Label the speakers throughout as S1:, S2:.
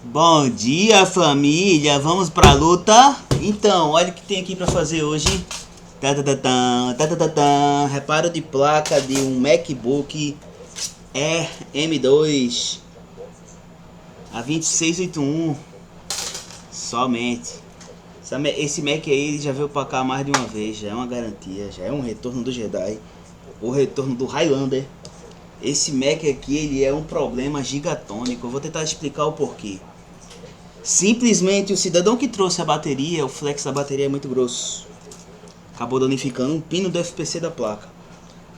S1: Bom dia, família, vamos pra luta? Então, olha o que tem aqui pra fazer hoje. Reparo de placa de um MacBook Air M2 a 2681 somente. Esse Mac aí ele já veio pra cá mais de uma vez, já é uma garantia, já é um retorno do Jedi, o retorno do Highlander. Esse Mac aqui ele é um problema gigatônico, eu vou tentar explicar o porquê. Simplesmente o cidadão que trouxe a bateria, o flex da bateria é muito grosso. Acabou danificando um pino do FPC da placa.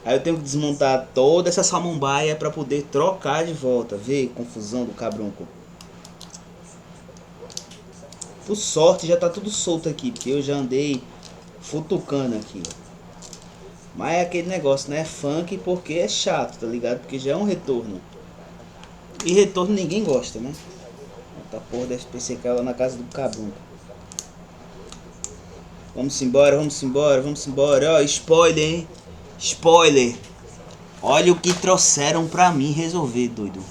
S1: Aí eu tenho que desmontar toda essa samambaia para poder trocar de volta. Vê confusão do cabrunco. Por sorte já tá tudo solto aqui, porque eu já andei futucando aqui. Mas é aquele negócio, né? Funk porque é chato, tá ligado? Porque já é um retorno. E retorno ninguém gosta, né? Tá porra da FPC caiu lá na casa do cabrunco. Vamos embora, vamos embora, vamos embora. Ó, spoiler, hein? Spoiler. Olha o que trouxeram pra mim resolver, doido.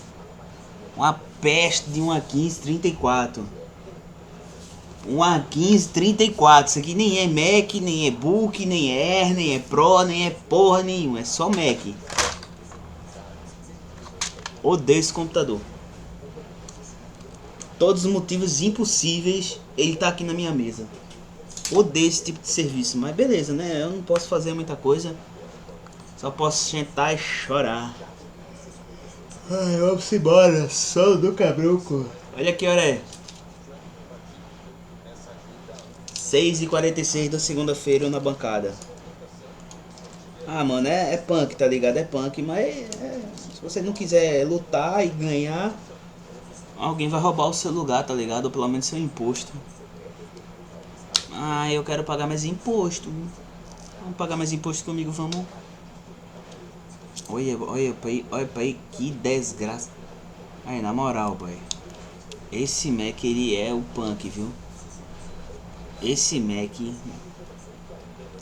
S1: Uma peste de uma 1534. Uma 1534. Isso aqui nem é Mac, nem é Book, nem é Air, nem é Pro, nem é porra nenhuma. É só Mac. Odeio esse computador. Todos os motivos impossíveis, ele tá aqui na minha mesa. Odeio esse tipo de serviço, mas beleza, né? Eu não posso fazer muita coisa. Só posso sentar e chorar. Ai, vamos embora. Sono do cabruco. Olha que hora é. 6h46 da segunda-feira na bancada. Ah, mano, é punk, tá ligado? É punk, mas se você não quiser lutar e ganhar, alguém vai roubar o seu lugar, tá ligado? Ou pelo menos seu imposto. Ah, eu quero pagar mais imposto. Vamos pagar mais imposto comigo, vamos. Olha pra aí, que desgraça. Aí, na moral, boy. Esse Mac, ele é o punk, viu? Esse Mac,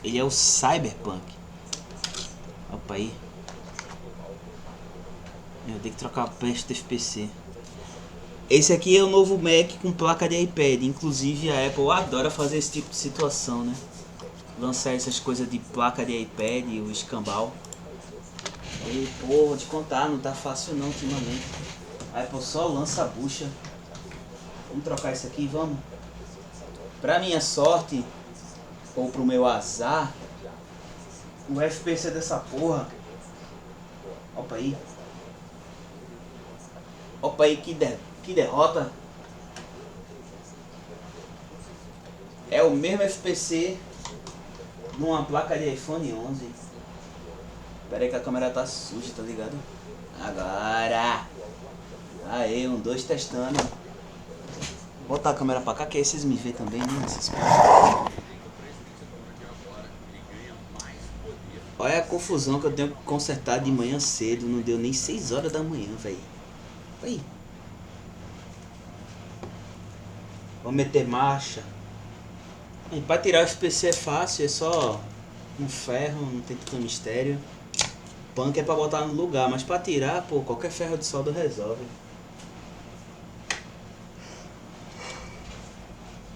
S1: ele é o Cyberpunk. Opa aí. Eu tenho que trocar a peste do FPC. Esse aqui é o novo Mac com placa de iPad. Inclusive a Apple adora fazer esse tipo de situação, né? Lançar essas coisas de placa de iPad e o escambau. E pô, vou te contar, não tá fácil não ultimamente. A Apple só lança a bucha. Vamos trocar isso aqui, vamos? Pra minha sorte, ou pro meu azar, o FPC dessa porra. Opa aí. Opa aí, que derrota. É o mesmo FPC numa placa de iPhone 11. Pera aí que a câmera tá suja, tá ligado? Agora. Aê, 1, 2, testando. Vou botar a câmera pra cá que aí vocês me vê também, né? Olha a confusão que eu tenho que consertar de manhã cedo. Não deu nem 6 horas da manhã, velho. Aí. Vamos meter marcha. E pra tirar o FPC é fácil, é só um ferro, não tem tanto mistério. Punk é pra botar no lugar, mas pra tirar, pô, qualquer ferro de solda resolve.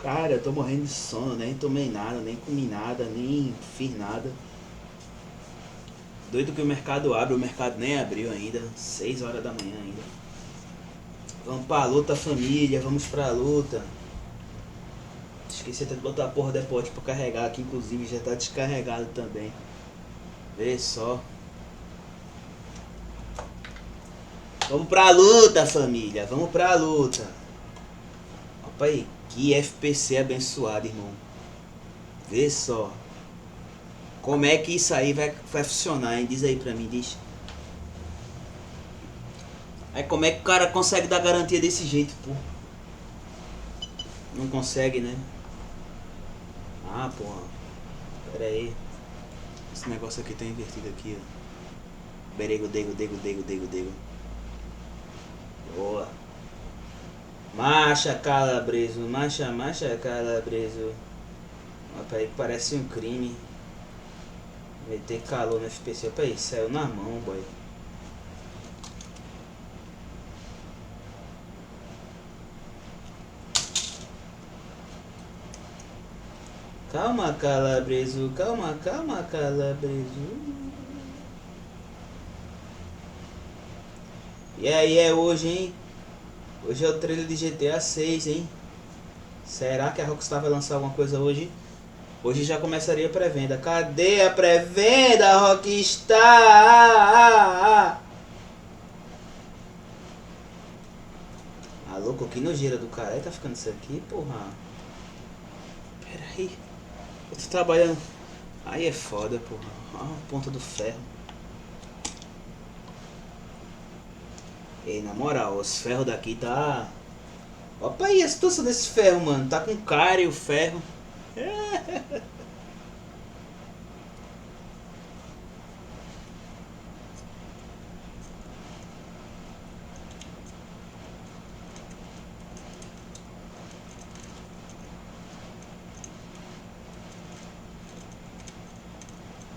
S1: Cara, eu tô morrendo de sono, nem tomei nada, nem comi nada, nem fiz nada. Doido que o mercado abre, o mercado nem abriu ainda, 6 horas da manhã ainda. Vamos pra luta, família, vamos pra luta. Esqueci até de botar a porra do pote pra carregar, que inclusive já tá descarregado também. Vê só. Vamos pra luta, família, vamos pra luta. Opa aí, que FPC abençoado, irmão. Vê só. Como é que isso aí vai funcionar, hein? Diz aí pra mim, diz. Aí como é que o cara consegue dar garantia desse jeito, pô? Não consegue, né? Ah, porra. Pera aí. Esse negócio aqui tá invertido aqui, ó. Berego, dego. Boa. Marcha, calabreso. Marcha, calabreso. Opa aí, parece um crime. Meter calor no FPC. Opa aí, saiu na mão, boy. Calma, calabreso, calma, calma, calabreso. E aí, é hoje, hein? Hoje é o trailer de GTA 6, hein? Será que a Rockstar vai lançar alguma coisa hoje? Hoje já começaria a pré-venda. Cadê a pré-venda, Rockstar? Ah, louco, que nojeira do cara. Aí tá ficando isso aqui, porra. Pera aí. Eu tô trabalhando. Aí é foda, porra. Ah, a ponta do ferro. Ei, na moral, os ferros daqui tá... Opa aí a situação desse ferro, mano. Tá com cárie o ferro.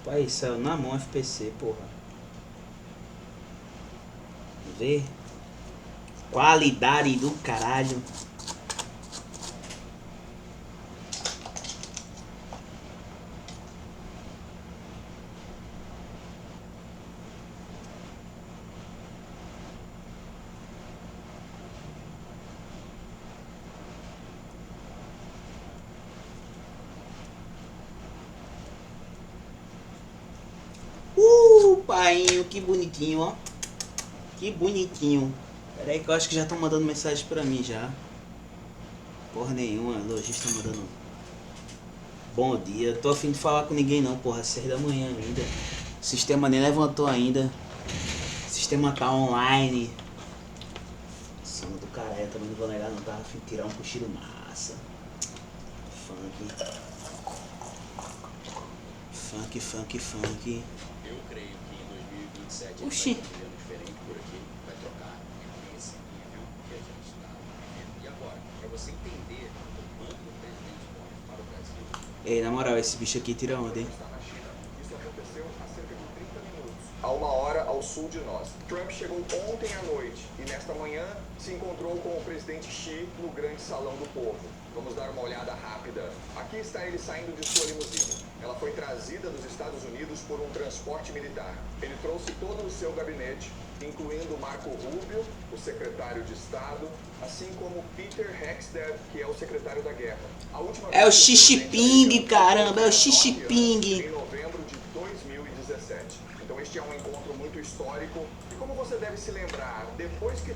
S1: Pai, saiu na mão FPC, porra. Vê. Qualidade do caralho. Painho, que bonitinho, ó. Que bonitinho. Pera aí que eu acho que já estão mandando mensagem pra mim já. Porra nenhuma, lojista mandando bom dia. Tô a fim de falar com ninguém não, porra. 6 da manhã ainda. O sistema nem levantou ainda. O sistema tá online. Sono do caralho, também não vou negar não. Tava a fim de tirar um cochilo massa. Funk. Funk.
S2: Eu creio que em 2027
S1: Oxi.
S2: vai ter um diferente por aqui, vai trocar esse nível que a gente está vivendo. E agora, para você entender o quanto o presidente pode para o Brasil.
S1: Ei, na moral, esse bicho aqui tira onda, hein?
S3: Está na China. Isso aconteceu há cerca de 30 minutos. A 1 hora ao sul de nós. Trump chegou ontem à noite e nesta manhã se encontrou com o presidente Xi no grande salão do povo. Vamos dar uma olhada rápida. Aqui está ele saindo de sua limusine. Ela foi trazida dos Estados Unidos por um transporte militar. Ele trouxe todo o seu gabinete, incluindo Marco Rubio, o secretário de Estado, assim como Peter Hegseth, que é o secretário da Guerra. A última
S1: É o
S3: vez que
S1: Xi
S3: presidente
S1: Jinping,
S3: americano
S1: caramba, é o
S3: foi
S1: Xi
S3: 9
S1: Jinping.
S3: anos, em novembro de 2017. Então este é um encontro muito histórico. E como você deve se lembrar, depois que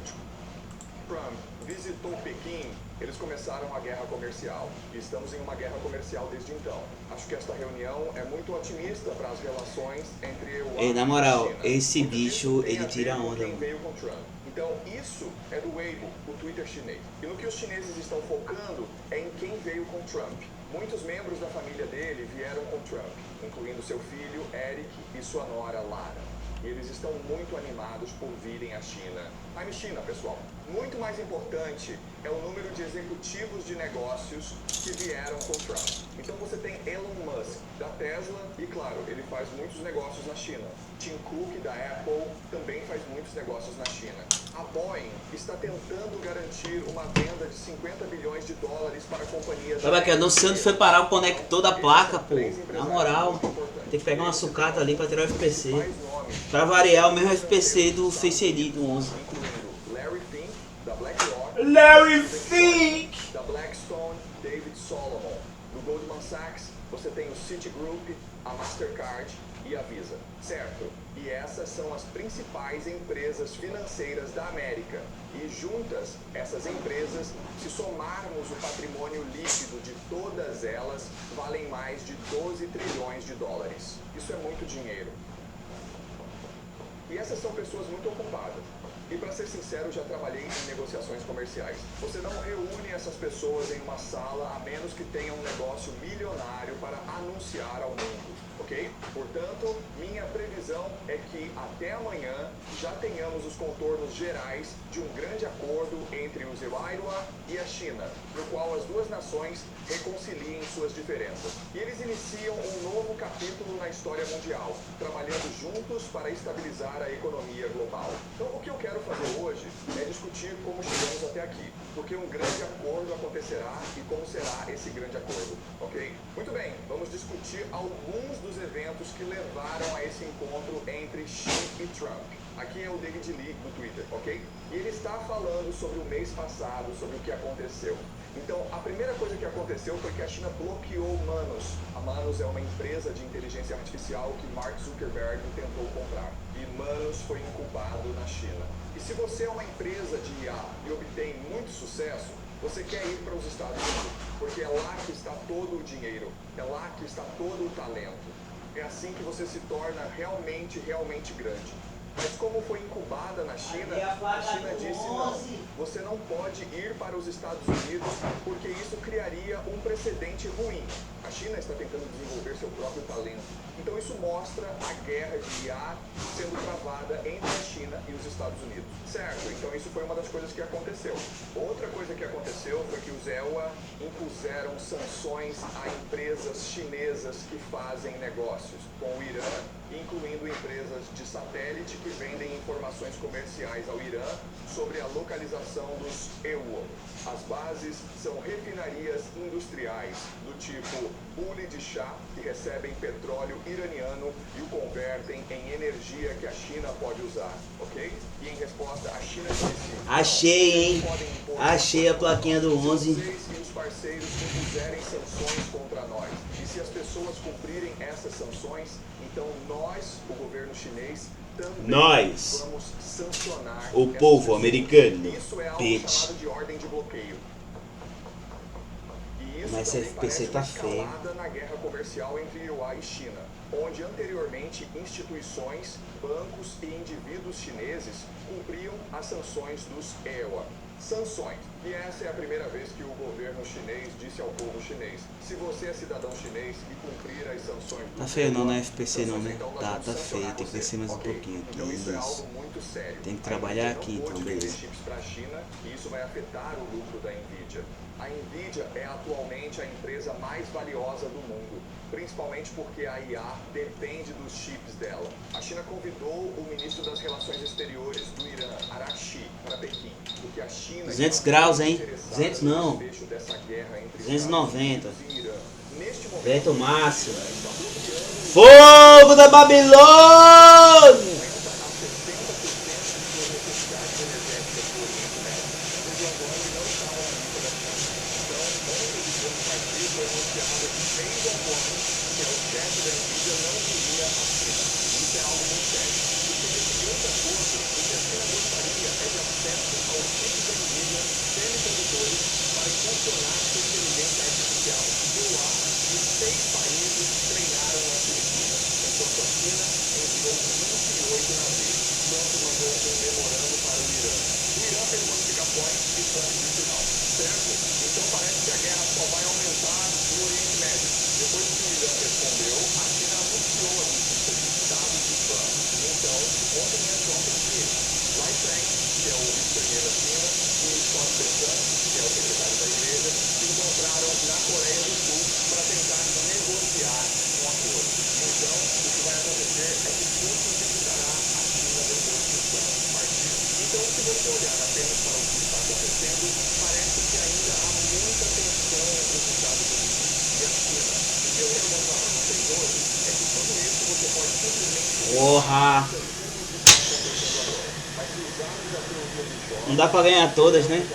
S3: Trump visitou Pequim, eles começaram a guerra comercial. E estamos em uma guerra comercial desde então. Acho que esta reunião é muito otimista para as relações entre o
S1: Ei, na moral,
S3: e a China.
S1: esse
S3: Muito
S1: bicho,
S3: disso tem
S1: ele
S3: a ver
S1: tira
S3: com
S1: onda,
S3: quem
S1: mano.
S3: veio com Trump. Então isso é do Weibo, o Twitter chinês. E no que os chineses estão focando é em quem veio com Trump. Muitos membros da família dele vieram com Trump, incluindo seu filho Eric e sua nora Lara. E eles estão muito animados por virem à China. I'm China, pessoal. Muito mais importante é o número de executivos de negócios que vieram com Trump. Então você tem Elon Musk, da Tesla, e claro, ele faz muitos negócios na China. Tim Cook, da Apple, também faz muitos negócios na China. A Boeing está tentando garantir uma venda de 50 bilhões de dólares para a companhia...
S1: Tava aqui anunciando que foi parar o conector da placa, pô. Na moral, tem que pegar uma sucata ali pra tirar o FPC. Pra variar o mesmo FPC do Face ID do 11.
S3: Incluindo Larry Fink, da BlackRock,
S1: Larry Fink!
S3: da Blackstone, David Solomon. No Goldman Sachs, você tem o Citigroup, a Mastercard e a Visa, certo? E essas são as principais empresas financeiras da América. E juntas, essas empresas, se somarmos o patrimônio líquido de todas elas, valem mais de 12 trilhões de dólares. Isso é muito dinheiro. E essas são pessoas muito ocupadas. E para ser sincero, já trabalhei em negociações comerciais. Você não reúne essas pessoas em uma sala a menos que tenha um negócio milionário para anunciar ao mundo, ok? Portanto, minha previsão é que até amanhã já tenhamos os contornos gerais de um grande acordo entre os Iowa e a China, no qual as duas nações reconciliem suas diferenças. E eles iniciam um novo capítulo na história mundial, trabalhando juntos para estabilizar para a economia global. Então, o que eu quero fazer hoje é discutir como chegamos até aqui, porque um grande acordo acontecerá e como será esse grande acordo, ok? Muito bem, vamos discutir alguns dos eventos que levaram a esse encontro entre Xi e Trump. Aqui é o David Lee do Twitter, ok? E ele está falando sobre o mês passado, sobre o que aconteceu. Então, a primeira coisa que aconteceu foi que a China bloqueou Manus. A Manus é uma empresa de inteligência artificial que Mark Zuckerberg tentou comprar. E Manus foi incubado na China. E se você é uma empresa de IA e obtém muito sucesso, você quer ir para os Estados Unidos, porque é lá que está todo o dinheiro, é lá que está todo o talento. É assim que você se torna realmente grande. Mas como foi incubada na China, a China disse não, você não pode ir para os Estados Unidos porque isso criaria um precedente ruim. A China está tentando desenvolver seu próprio talento. Então isso mostra a guerra de IA sendo travada entre a China e os Estados Unidos. Certo, então isso foi uma das coisas que aconteceu. Outra coisa que aconteceu foi que os EUA impuseram sanções a empresas chinesas que fazem negócios com o Irã, incluindo empresas de satélite que vendem informações comerciais ao Irã sobre a localização dos EUA. As bases são refinarias industriais do tipo Uli de Shah, que recebem petróleo iraniano e o convertem em energia que a China pode usar, ok? E em resposta, a China disse...
S1: Achei, hein? Achei a plaquinha do 11.
S3: Vocês e os parceiros impuserem sanções contra nós. E se as pessoas cumprirem essas sanções, então nós, o governo chinês, também vamos sancionar
S1: o povo
S3: pessoas.
S1: americano.
S3: Isso é algo
S1: Bitch.
S3: chamado de ordem de bloqueio. E isso
S1: Mas
S3: também
S1: FPC
S3: parece
S1: tá
S3: uma
S1: feio.
S3: escalada na guerra comercial entre USA e China, onde anteriormente instituições, bancos e indivíduos chineses cumpriam as sanções dos EUA. Sanções. E essa é a primeira vez que o governo chinês disse ao povo chinês: se você é cidadão chinês e cumprir as sanções do
S1: Tá feio não,
S3: EUA,
S1: não é FPC não, né?
S3: então nós
S1: Tá
S3: vamos
S1: feio,
S3: sancionar
S1: tem que
S3: você,
S1: descer mais um
S3: ok?
S1: pouquinho aqui.
S3: Então isso é algo
S1: Isso.
S3: muito sério.
S1: Tem que
S3: A
S1: trabalhar
S3: Nvidia
S1: aqui,
S3: não
S1: então,
S3: pôde vender
S1: beleza.
S3: chips para a China e isso vai afetar o lucro da Nvidia. A Nvidia é atualmente a empresa mais valiosa do mundo, principalmente porque a IA depende dos chips dela. A China convidou o ministro das Relações Exteriores do Irã, Araghchi, para Pequim, porque a China
S1: 200
S3: está
S1: graus, hein?
S3: interessada
S1: 200
S3: no
S1: não.
S3: desfecho dessa guerra entre
S1: 290.
S3: Estados Unidos e Irã. Neste momento,
S1: Vento máximo.
S3: o Irã está bloqueando
S1: Fogo da Babilônia! Porra! Não dá pra ganhar todas, né?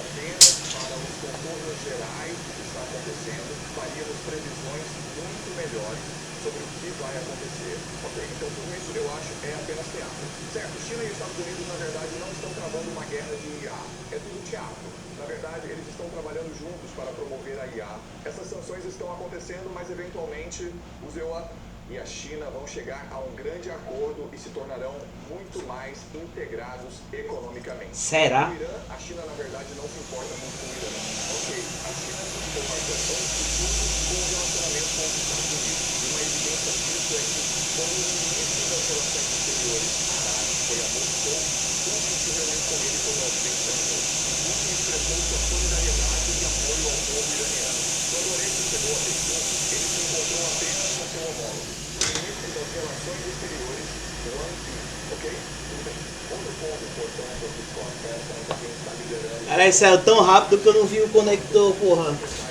S3: sobre o que vai acontecer, ok? Então tudo isso eu acho é apenas teatro. Certo, China e Estados Unidos na verdade não estão travando uma guerra de IA, é tudo teatro. Na verdade eles estão trabalhando juntos para promover a IA. Essas sanções estão acontecendo, mas eventualmente os EUA e a China vão chegar a um grande acordo e se tornarão muito mais integrados economicamente.
S1: Será?
S3: O Irã, a China na verdade não se importa muito com o Irã, ok? A China se importa antes de tudo com o relacionamento com os Estados Unidos. Uma evidência disso é que quando o ministro das Relações Exteriores, Arad, foi a Moscou, Putin se reuniu com ele por 90 minutos. Putin expressou sua solidariedade e apoio ao povo iraniano. Quando Orestes chegou a Pequim, ele se encontrou apenas com seu homólogo, o ministro das Relações Exteriores, Wang Yi, ok? Tudo Essa é quem está liderando
S1: Caralho, saiu tão rápido que eu não vi o conector, porra.
S3: o Tesouro.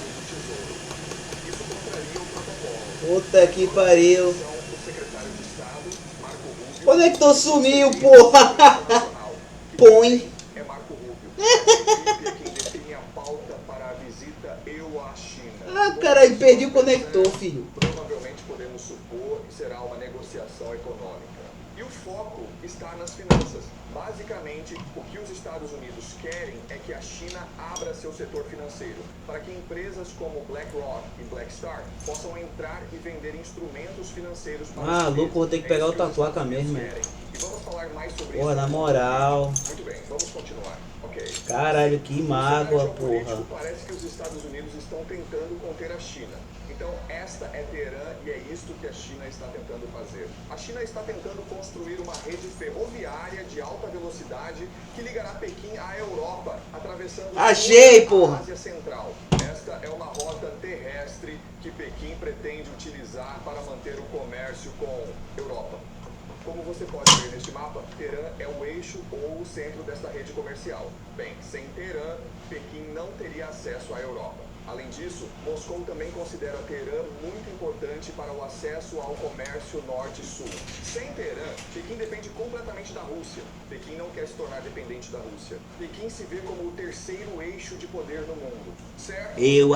S3: Isso contraria o protocolo.
S1: Puta que pariu.
S3: O secretário de Estado, Marco Rubio,
S1: Conector sumiu, porra.
S3: nacional, que
S1: Põe.
S3: é Marco Rubio. É quem define a pauta para a visita eu à China.
S1: Ah, caralho, perdi o conector, filho.
S3: Provavelmente podemos supor que será uma negociação econômica. E o foco está nas finanças. Basicamente, o que os Estados Unidos querem é que a China abra seu setor financeiro para que empresas como BlackRock e Blackstar possam entrar e vender instrumentos financeiros para
S1: Ah,
S3: os
S1: louco, vou ter que pegar
S3: chineses. É
S1: outra
S3: isso que os
S1: placa
S3: Estados
S1: mesmo,
S3: Unidos querem. E vamos falar mais sobre
S1: Porra,
S3: isso.
S1: na moral.
S3: Muito bem, vamos continuar. Ok.
S1: Caralho, que mágoa,
S3: No cenário
S1: porra.
S3: geopolítico, parece que os Estados Unidos estão tentando conter a China. Então, esta é Teherã e é isto que a China está tentando fazer. A China está tentando construir uma rede ferroviária de alta velocidade que ligará Pequim à Europa, atravessando
S1: Achei,
S3: toda
S1: porra.
S3: a Ásia Central. Esta é uma rota terrestre que Pequim pretende utilizar para manter o comércio com Europa. Como você pode ver neste mapa, Teherã é o eixo ou o centro desta rede comercial. Bem, sem Teherã, Pequim não teria acesso à Europa. Além disso, Moscou também considera Teherã muito importante para o acesso ao comércio norte-sul. Sem Teherã, Pequim depende completamente da Rússia. Pequim não quer se tornar dependente da Rússia. Pequim se vê como o terceiro eixo de poder no mundo. Certo?
S1: Eu
S3: Você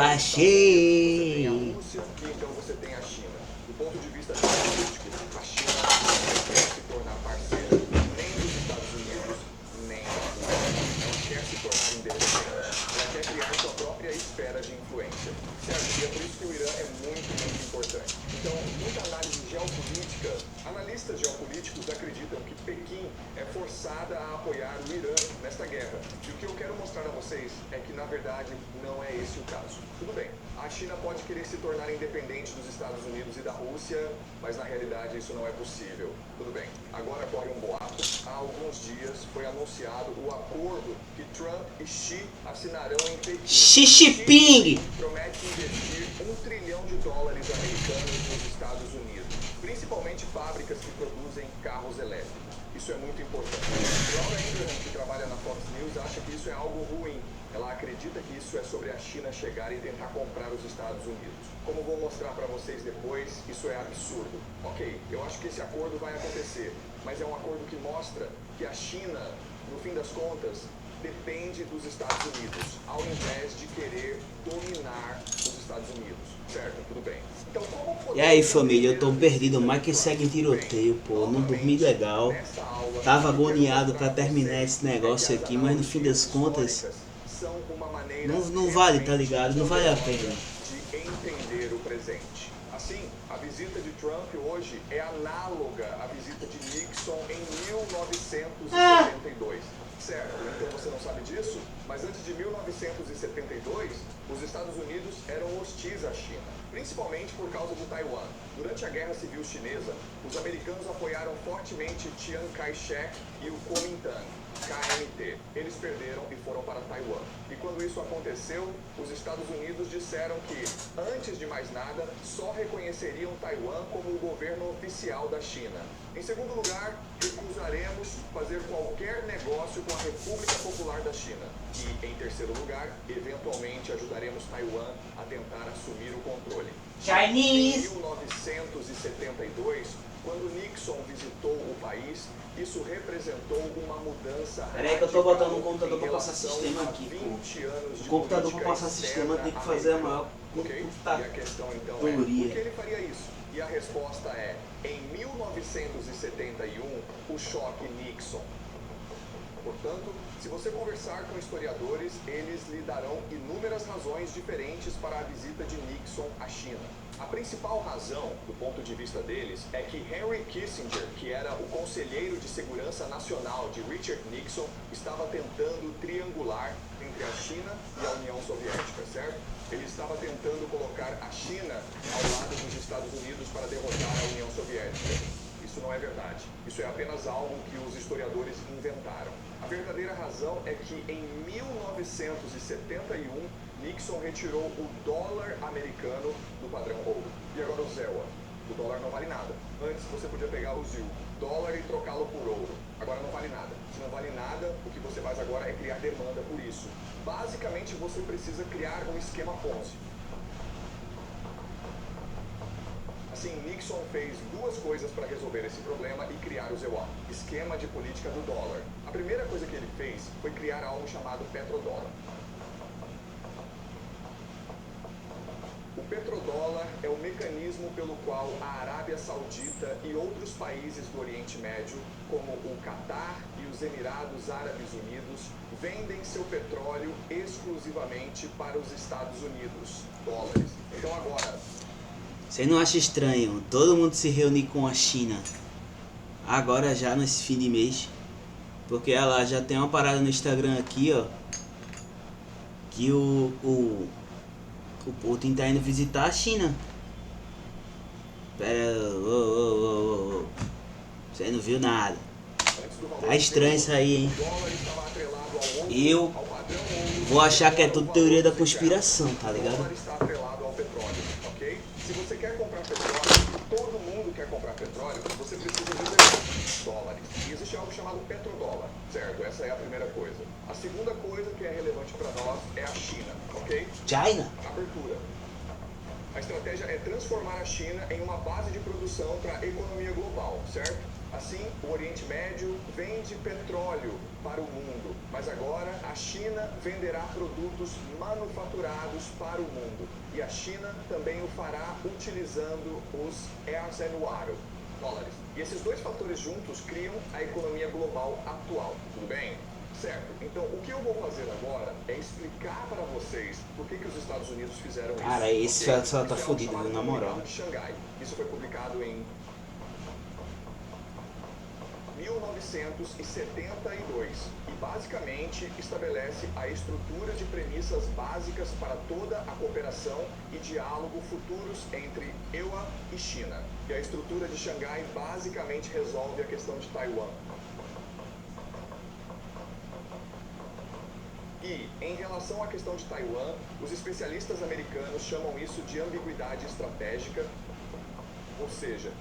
S1: achei.
S3: tem a Rússia e então você tem a China. Do ponto de vista geopolítico, a China não quer se tornar parceira nem dos Estados Unidos, nem da Rússia. Ela quer se tornar independente. Ela quer criar sua própria esfera de influência. Certo? E é por isso que o Irã é muito, muito importante. Então, muita análise geopolítica, analistas geopolíticos acreditam que Pequim é forçada a apoiar o Irã nesta guerra. E o que eu quero mostrar a vocês é que, na verdade, não é esse o caso. Tudo bem, a China pode querer se tornar independente dos Estados Unidos e da Rússia, mas na realidade isso não é possível. Tudo bem, agora corre um boato. Há alguns dias foi anunciado o acordo que Trump e Xi assinarão em Pequim.
S1: Xi Jinping.
S3: Promete investir $1 trilhão americanos nos Estados Unidos, principalmente fábricas que produzem carros elétricos. Isso é muito importante. Laura Ingraham, que trabalha na Fox News, acha que isso é algo ruim. Ela acredita que isso é sobre a China chegar e tentar comprar os Estados Unidos. Como vou mostrar para vocês depois, isso é absurdo. Ok, eu acho que esse acordo vai acontecer, mas é um acordo que mostra que a China, no fim das contas, depende dos Estados Unidos, ao invés de querer dominar os Estados Unidos. Certo? Tudo bem. Então, como
S1: E aí, família, eu tô perdido, mas que segue em tiroteio, pô. Não dormi legal. Tava agoniado pra terminar esse negócio aqui, mas no fim das contas, não vale, tá ligado? Não vale a pena.
S3: De entender o presente. Assim, a visita de Trump hoje é análoga à visita de Nixon em 1972. Certo, então você não sabe disso? Mas antes de 1972, os Estados Unidos eram hostis à China, principalmente por causa do Taiwan. Durante a Guerra Civil Chinesa, os americanos apoiaram fortemente Chiang Kai-shek e o Kuomintang, KMT. Eles perderam e foram para Taiwan. E quando isso aconteceu, os Estados Unidos disseram que, antes de mais nada, só reconheceriam Taiwan como o governo oficial da China. Em segundo lugar, recusaremos fazer qualquer negócio com a República Popular da China. E, em terceiro lugar, eventualmente ajudaremos Taiwan a tentar assumir o controle.
S1: Chinese!
S3: Em 1972, quando Nixon visitou o país, isso representou uma mudança.
S1: Peraí que eu tô botando um computador
S3: em
S1: pra passar
S3: relação
S1: sistema
S3: a
S1: aqui, pô.
S3: 20 anos de
S1: O computador pra
S3: política
S1: passar sistema
S3: externa
S1: tem que fazer a maior
S3: Ok? E
S1: puta
S3: a questão então é, por que
S1: teoria.
S3: ele faria isso? E a resposta é, em 1971, o choque Nixon. Portanto, se você conversar com historiadores, eles lhe darão inúmeras razões diferentes para a visita de Nixon à China. A principal razão, do ponto de vista deles, é que Henry Kissinger, que era o conselheiro de segurança nacional de Richard Nixon, estava tentando triangular entre a China e a União Soviética, certo? Ele estava tentando colocar a China ao lado dos Estados Unidos para derrotar a União Soviética. Isso não é verdade. Isso é apenas algo que os historiadores inventaram. A verdadeira razão é que em 1971, Nixon retirou o dólar americano do padrão ouro. E agora o ZEWA. O dólar não vale nada. Antes você podia pegar o ZIL. dólar e trocá-lo por ouro. Agora não vale nada. Se não vale nada, o que você faz agora é criar demanda por isso. Basicamente, você precisa criar um esquema Ponzi. Assim, Nixon fez duas coisas para resolver esse problema e criar o ZEWA, esquema de política do dólar. A primeira coisa que ele fez foi criar algo chamado petrodólar. O petrodólar é o mecanismo pelo qual a Arábia Saudita e outros países do Oriente Médio, como o Catar e os Emirados Árabes Unidos, vendem seu petróleo exclusivamente para os Estados Unidos, dólares. Então agora...
S1: Você não acha estranho todo mundo se reunir com a China agora já nesse fim de mês? Porque ela já tem uma parada no Instagram aqui, ó, que o Putin tá indo visitar a China. Pera, você não viu nada. Tá estranho isso aí, hein? Eu vou achar que é tudo teoria da conspiração, tá ligado?
S3: Se você quer comprar petróleo, todo mundo quer comprar petróleo, você precisa de dólares. E existe algo chamado petrodólar, certo? Essa é a primeira coisa. A segunda coisa que é relevante para nós é a China, ok?
S1: China?
S3: Abertura. A estratégia é transformar a China em uma base de produção para a economia global, certo? Assim, o Oriente Médio vende petróleo para o mundo, mas agora a China venderá produtos manufaturados para o mundo. E a China também o fará utilizando os Airs and Water, dólares. E esses dois fatores juntos criam a economia global atual, tudo bem? Certo. Então, o que eu vou fazer agora é explicar para vocês por que os Estados Unidos fizeram isso.
S1: Cara, esse só tá fodido, na moral.
S3: De Xangai. Isso foi publicado em 1972 e basicamente estabelece a estrutura de premissas básicas para toda a cooperação e diálogo futuros entre EUA e China. E a estrutura de Xangai basicamente resolve a questão de Taiwan. E, em relação à questão de Taiwan, os especialistas americanos chamam isso de ambiguidade estratégica, ou seja,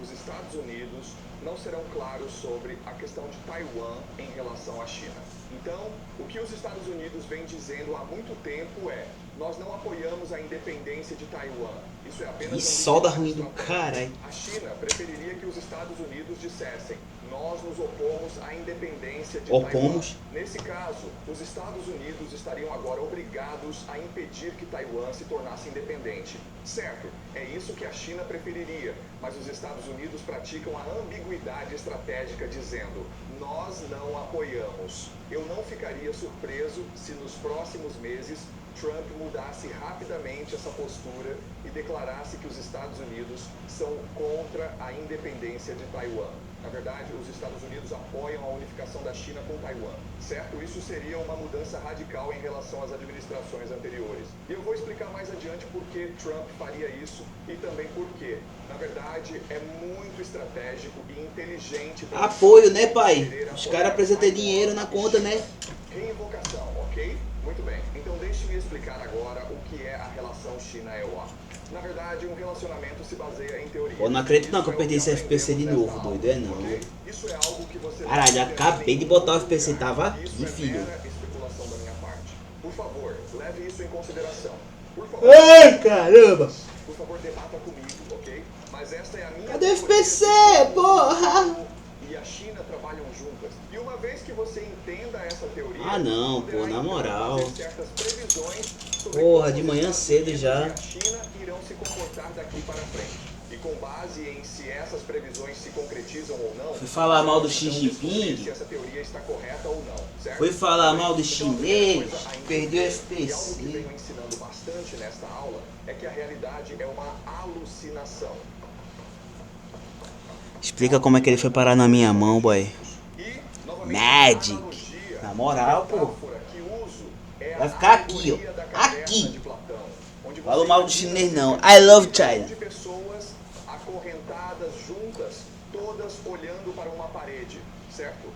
S3: os Estados Unidos não serão claros sobre a questão de Taiwan em relação à China. Então, o que os Estados Unidos vem dizendo há muito tempo é: nós não apoiamos a independência de Taiwan. Isso é apenas...
S1: Que solda ruim do caralho.
S3: A China preferiria que os Estados Unidos dissessem: nós nos opomos à independência de Taiwan. Nesse caso, os Estados Unidos estariam agora obrigados a impedir que Taiwan se tornasse independente. Certo, é isso que a China preferiria, mas os Estados Unidos praticam a ambiguidade estratégica dizendo: nós não apoiamos. Eu não ficaria surpreso se nos próximos meses Trump mudasse rapidamente essa postura e declarasse que os Estados Unidos são contra a independência de Taiwan. Na verdade, os Estados Unidos apoiam a unificação da China com Taiwan, certo? Isso seria uma mudança radical em relação às administrações anteriores. E eu vou explicar mais adiante por que Trump faria isso e também por que, na verdade, é muito estratégico e inteligente...
S1: Apoio, né, pai? Os caras precisam ter dinheiro na conta, né?
S3: Reinvocação, ok? Muito bem. Então deixe-me explicar agora o que é a relação China-EUA. Na verdade, um relacionamento se baseia em teoria.
S1: Eu não acredito não que eu perdi esse FPC de novo, doido, é não.
S3: Isso é algo que você...
S1: Caralho, acabei de botar o FPC, tava aqui, filho.
S3: Especulação da minha parte. Por favor, leve isso em consideração. Por favor.
S1: Ai, caramba!
S3: Por favor, debata comigo, ok? Mas esta é a minha...
S1: Cadê o FPC, porra?
S3: E a China trabalham juntas. E uma vez que você entenda essa teoria...
S1: Ah não, pô, na moral.
S3: certas previsões sobre
S1: Porra, de manhã cedo já.
S3: a China irão se comportar daqui para frente. E com base em se essas previsões se concretizam ou não...
S1: Fui falar mal do Xi Jinping.
S3: Se essa teoria está correta ou não, certo?
S1: Fui falar mal do chinês. Perdeu o
S3: E algo que
S1: FPC.
S3: venho ensinando bastante nesta aula é que a realidade é uma alucinação.
S1: Explica como é que ele foi parar na minha mão, boy.
S3: E, novamente,
S1: Magic.
S3: a analogia,
S1: Na moral, pô.
S3: a metáfora que uso é a
S1: Vai ficar aqui,
S3: alegoria
S1: ó.
S3: da caverna
S1: Aqui.
S3: de Platão, onde
S1: Fala
S3: você
S1: mal do
S3: imagina
S1: chinês não.
S3: uma
S1: I love
S3: multidão
S1: China.
S3: de pessoas acorrentadas juntas, todas olhando para uma parede, certo?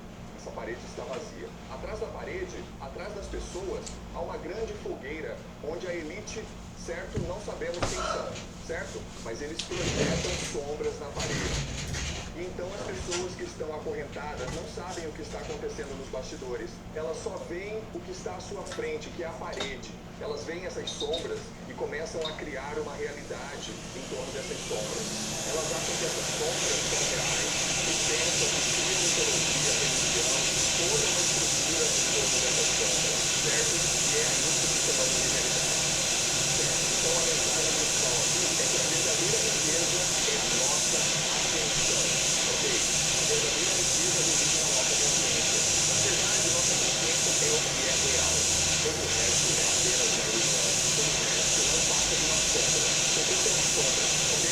S3: Essa parede está vazia. Atrás da parede, atrás das pessoas, há uma grande fogueira onde a elite, certo? Não sabemos quem são, certo? Mas eles projetam sombras na parede. E E então as pessoas que estão acorrentadas não sabem o que está acontecendo nos bastidores, elas só veem o que está à sua frente, que é a parede. Elas veem essas sombras e começam a criar uma realidade em torno dessas sombras. Elas acham que essas sombras são reais e pensam que sua mitologia, religião, toda uma estrutura em torno dessas sombras, certo? E é isso que chamamos de realidade. Certo? Então a mensagem principal aqui é que a verdadeira riqueza é a nossa atenção. Ok? A verdadeira riqueza reside na nossa consciência. Na verdade, nossa consciência é o que é real. Todo o resto é apenas uma ilusão. Todo o resto não passa de uma sombra. O que é uma sombra? Ok?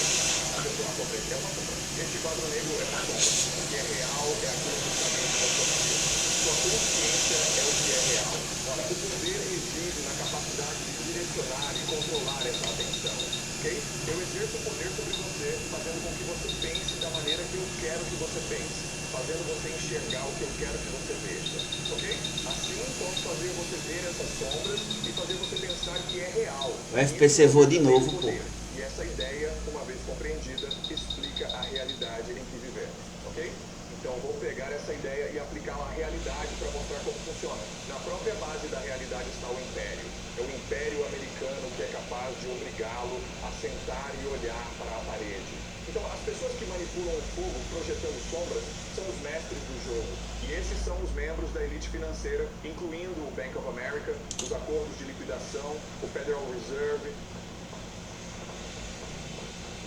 S3: A pessoa é uma sombra. É uma sombra. Este quadro negro é uma sombra. O que é real é aquilo que está dentro da sua cabeça. Sua consciência é o que é real. Ora, o poder reside na capacidade de direcionar e controlar essa atenção. Ok? Eu exerço o poder sobre você, fazendo com que você pense da maneira que eu quero que você pense, fazendo você enxergar o que eu quero que você veja. Ok? Assim, posso fazer você ver essas sombras e fazer você pensar que é real.
S1: O FPC voa de novo, pô.
S3: E essa ideia, uma vez compreendida, explica a realidade em que vivemos. Ok? Então, vou pegar essa ideia e aplicá-la à realidade para mostrar como funciona. Na própria base da realidade está o império. É o império americano que é capaz de obrigá-lo a sentar e olhar para a parede. Então, as pessoas que manipulam o fogo projetando sombras são os mestres do jogo. E esses são os membros da elite financeira, incluindo o Bank of America, os acordos de liquidação, o Federal Reserve,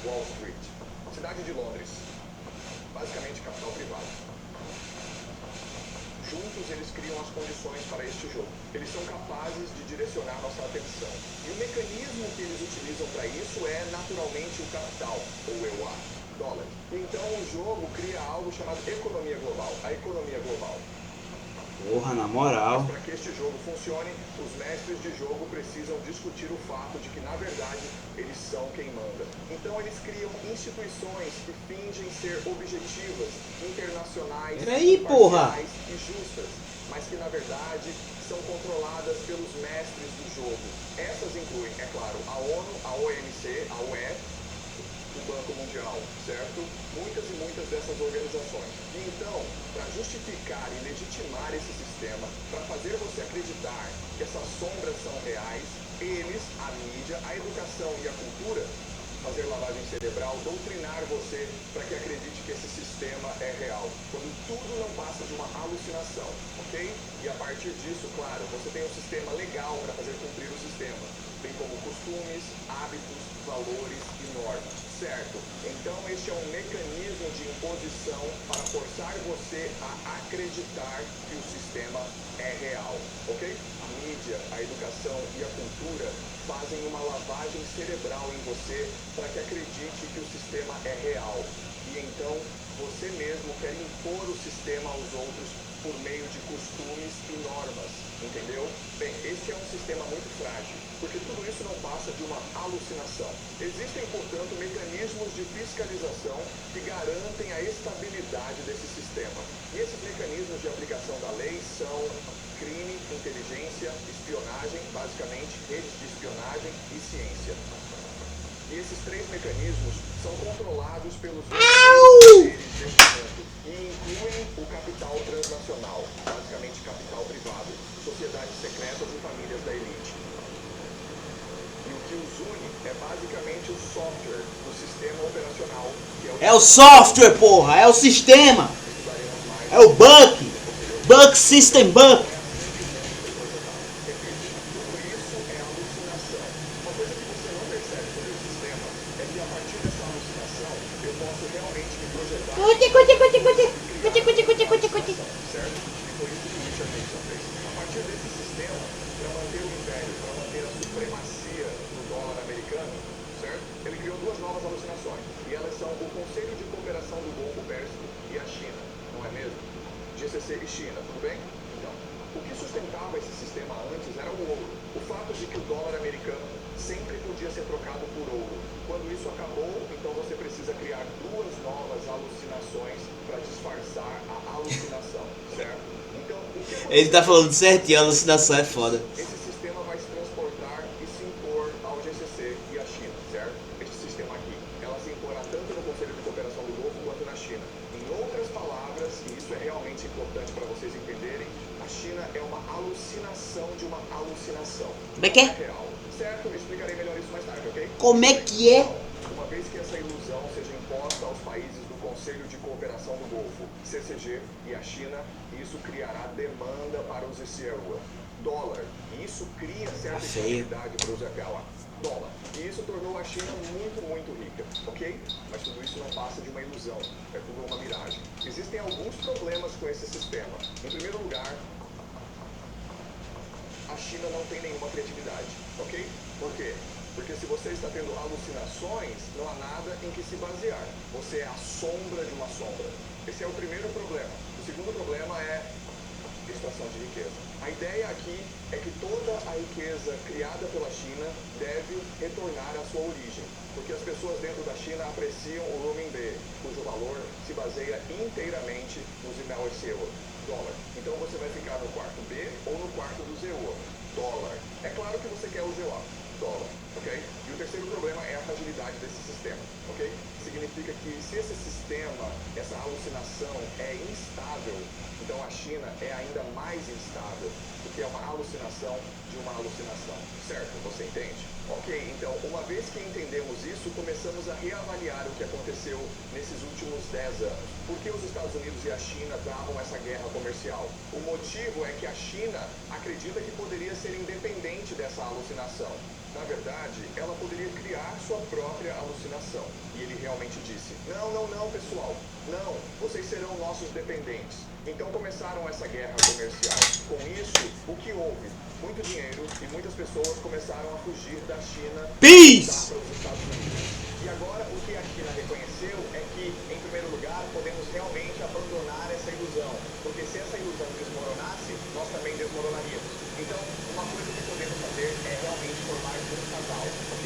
S3: Wall Street, cidade de Londres. Basicamente capital privado. Juntos eles criam as condições para este jogo. Eles são capazes de direcionar nossa atenção. E o mecanismo que eles utilizam para isso é naturalmente o capital, ou EUA, dólar. Então o jogo cria algo chamado economia global, a economia global.
S1: Porra, na moral.
S3: Para que este jogo funcione, os mestres de jogo precisam discutir o fato de que, na verdade, eles são quem manda. Então, eles criam instituições que fingem ser objetivas, internacionais, imparciais e justas, mas que, na verdade, são controladas pelos mestres do jogo. Essas incluem, é claro, a ONU, a OMC, a UE, o Banco Mundial, certo? Muitas e muitas dessas organizações. E então, para justificar e legitimar esse sistema, para fazer você acreditar que essas sombras são reais, eles, a mídia, a educação e a cultura, fazer lavagem cerebral, doutrinar você para que acredite que esse sistema é real, quando tudo não passa de uma alucinação, ok? E a partir disso, claro, você tem um sistema legal para fazer cumprir o sistema, bem como costumes, hábitos, valores e normas, certo? Então este é um mecanismo de imposição para forçar você a acreditar que o sistema é real, ok? A mídia, a educação e a cultura fazem uma lavagem cerebral em você para que acredite que o sistema é real. E então você mesmo quer impor o sistema aos outros por meio de costumes e normas, entendeu? Bem, este é um sistema muito frágil, porque tudo isso não passa de uma alucinação. Existem, portanto, mecanismos de fiscalização que garantem a estabilidade desse sistema. E esses mecanismos de aplicação da lei são crime, inteligência, espionagem, basicamente redes de espionagem e ciência. E esses três mecanismos são controlados pelos poderes deste mundo e incluem o capital transnacional, basicamente capital privado, sociedades secretas e famílias da elite. E o que os une é basicamente o software do sistema operacional, que
S1: É o software, porra! É o sistema! É o Buck! Buck System Buck!
S3: GCC e China, tudo bem? Então, o que sustentava esse sistema antes era o ouro. O fato de que o dólar americano sempre podia ser trocado por ouro. Quando isso acabou, então você precisa criar duas novas alucinações para disfarçar a alucinação, certo? Então, o que
S1: Ele tá falando certinho, a alucinação é foda.
S3: esse sistema vai se transportar e se impor ao GCC e à China, certo? Esse sistema aqui. Ela se imporá tanto no Conselho de Cooperação do Golfo quanto na China. outras palavras, e isso é realmente importante para vocês entenderem, a China é uma alucinação de uma alucinação.
S1: Como é que é?
S3: Não real. Certo? Eu explicarei melhor isso mais tarde, ok?
S1: Como é que é?
S3: Uma vez que essa ilusão seja imposta aos países do Conselho de Cooperação do Golfo, CCG, e a China, isso criará demanda para os CRUA. Dólar. E isso cria certa estabilidade para os Akawa. Dólar. E isso tornou a China muito, muito rica, ok? Mas tudo isso não passa de uma ilusão, é tudo uma miragem. Existem alguns problemas com esse sistema. Em primeiro lugar, a China não tem nenhuma criatividade, ok? Por quê? Porque se você está tendo alucinações, não há nada em que se basear. Você é a sombra de uma sombra. Esse é o primeiro problema. O segundo problema é extração de riqueza. A ideia aqui é que toda a riqueza criada pela China deve retornar à sua origem, porque as pessoas dentro da China apreciam o renminbi, cujo valor se baseia inteiramente no ZML dólar. Então você vai ficar no quarto B ou no quarto do ZEO, dólar. É claro que você quer o ZEO, dólar, ok? E o terceiro problema é a fragilidade desse sistema, ok? Significa que se esse sistema, essa alucinação é instável, então a China é ainda mais instável, porque é uma alucinação de uma alucinação, certo? Você entende? Ok, então uma vez que entendemos isso, começamos a reavaliar o que aconteceu nesses últimos 10 anos. Por que os Estados Unidos e a China travam essa guerra comercial? O motivo é que a China acredita que poderia ser independente dessa alucinação. Na verdade, ela poderia criar sua própria alucinação. E ele realmente disse, não, pessoal, não, vocês serão nossos dependentes. Então começaram essa guerra comercial. Com isso, o que houve? Muito dinheiro e muitas pessoas começaram a fugir da China
S1: Peace!
S3: para os Estados Unidos. E agora o que a China reconheceu é que, em primeiro lugar, podemos realmente abandonar essa ilusão. Porque se essa ilusão desmoronasse, nós também desmoronaríamos. Então, uma coisa que podemos fazer é realmente formar um casal, ok?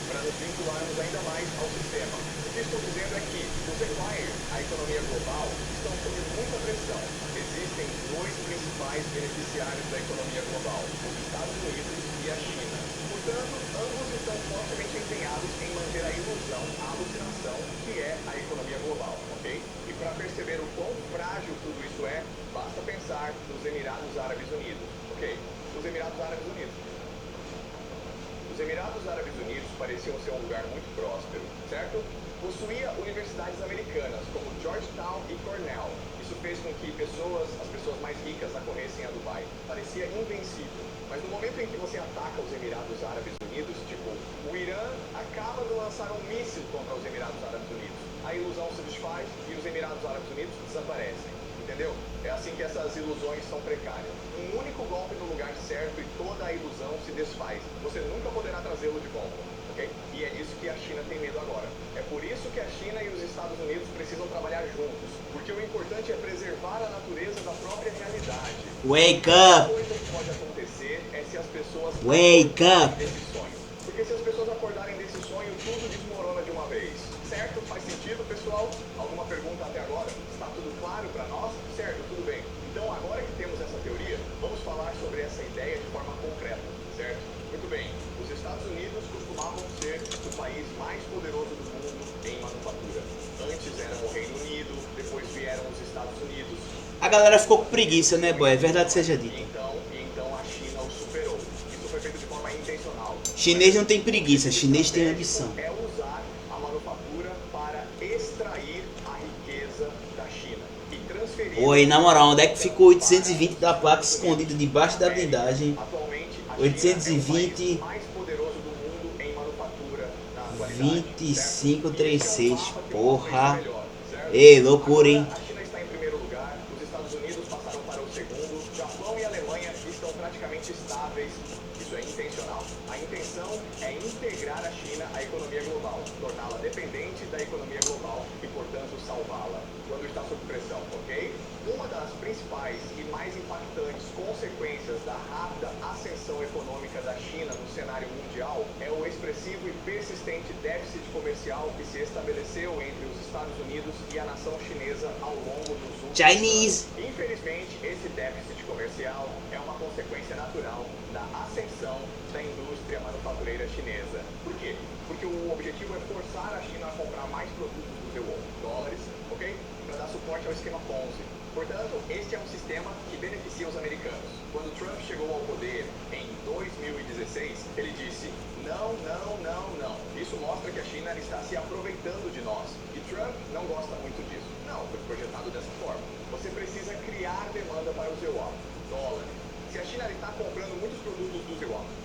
S3: Para nos vincularmos ainda mais ao sistema. O que estou dizendo é que os acquires, a economia global, estão sob muita pressão. Existem dois principais beneficiários da economia global, os Estados Unidos e a China. Portanto, ambos estão fortemente empenhados em manter a ilusão, a alucinação, que é a economia global, ok? E para perceber o quão frágil tudo isso é, basta pensar nos Emirados Árabes Unidos, ok? Os Emirados Árabes Unidos. Os Emirados Árabes Unidos pareciam ser um lugar muito próspero, certo? Possuía universidades americanas, como Georgetown e Cornell. Isso fez com que as pessoas mais ricas acorressem a Dubai. Parecia invencível. Mas no momento em que você ataca os Emirados Árabes Unidos, tipo, o Irã acaba de lançar um míssil contra os Emirados Árabes Unidos. A ilusão se desfaz e os Emirados Árabes Unidos desaparecem. Entendeu? É assim que essas ilusões são precárias. Um único golpe no lugar certo e toda a ilusão se desfaz. Você nunca poderá trazê-lo de volta, ok? E é disso que a China tem medo agora. É por isso que a China e os Estados Unidos precisam trabalhar juntos. Porque o importante é preservar a natureza da própria realidade.
S1: Wake up!
S3: A coisa que pode acontecer é se as pessoas
S1: Wake up!
S3: desse sonho. Porque se as pessoas acordarem desse sonho, tudo desmorona de uma vez. Certo? Faz sentido, pessoal? Alguma pergunta até agora? Está tudo claro para nós? Certo, tudo bem. Então, agora que temos essa teoria, vamos falar sobre essa ideia de forma concreta, certo? Muito bem. Os Estados Unidos costumavam ser o país mais poderoso do mundo em manufatura. Antes era o Reino Unido, depois vieram os Estados Unidos.
S1: A galera ficou com preguiça, né, boy? É verdade seja dita.
S3: E então a China o superou. Isso foi feito de forma intencional.
S1: Chinês não tem preguiça, chinês tem ambição.
S3: É usar a manufatura para extrair a riqueza da China e transferir.
S1: Oi, na moral, onde é que ficou 820 da placa escondido debaixo da blindagem?
S3: Atualmente, a
S1: 820,
S3: China é o país mais poderoso do mundo em manufatura na atualidade.
S1: 2536, porra.
S3: Melhor, certo?
S1: Ei, loucura, hein?
S3: A China está em primeiro lugar, os Estados Unidos passaram para o segundo, Japão e Alemanha estão praticamente estáveis. Isso é intencional. A intenção é integrar a China à economia global, torná-la dependente da economia global e, portanto, salvá-la quando está sob pressão, ok? Uma das principais e mais impactantes consequências da rápida ascensão econômica da China no cenário mundial é o expressivo e persistente déficit comercial que se estabeleceu entre os Estados Unidos e a nação chinesa ao longo dos últimos
S1: Chinese.
S3: anos. Infelizmente, esse déficit comercial é uma consequência natural da da ascensão da indústria manufatureira chinesa. Por quê? Porque o objetivo é forçar a China a comprar mais produtos do seu dólares, ok? Para dar suporte ao esquema Ponzi. Portanto, este é um sistema que beneficia os americanos. Quando Trump chegou ao poder em 2016, ele disse: não, não, não, não. Isso mostra que a China está se aproveitando de nós. E Trump não gosta muito disso. Não, foi projetado dessa forma. Você precisa criar demanda para o seu dólar. Se a China está comprando muitos produtos dos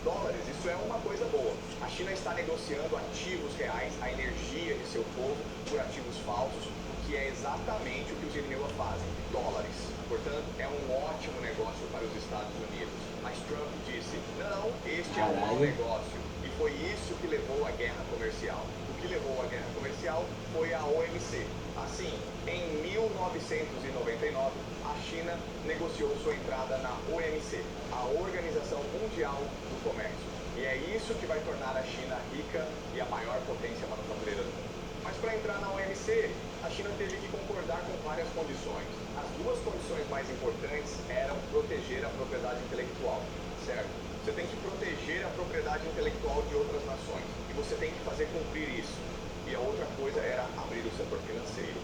S3: dólares, isso é uma coisa boa. A China está negociando ativos reais, a energia de seu povo, por ativos falsos, que é exatamente o que os Irneua fazem, dólares. Portanto, é um ótimo negócio para os Estados Unidos. Mas Trump disse: não, este é um mau negócio. E foi isso que levou à guerra comercial. O que levou à guerra comercial foi a OMC. Assim, em 1999, a China negociou sua entrada na OMC, a Organização Mundial do Comércio. E é isso que vai tornar a China rica e a maior potência manufatureira do mundo. Mas para entrar na OMC, a China teve que concordar com várias condições. As duas condições mais importantes eram proteger a propriedade intelectual, certo? Você tem que proteger a propriedade intelectual de outras nações. E você tem que fazer cumprir isso. E a outra coisa era abrir o setor financeiro.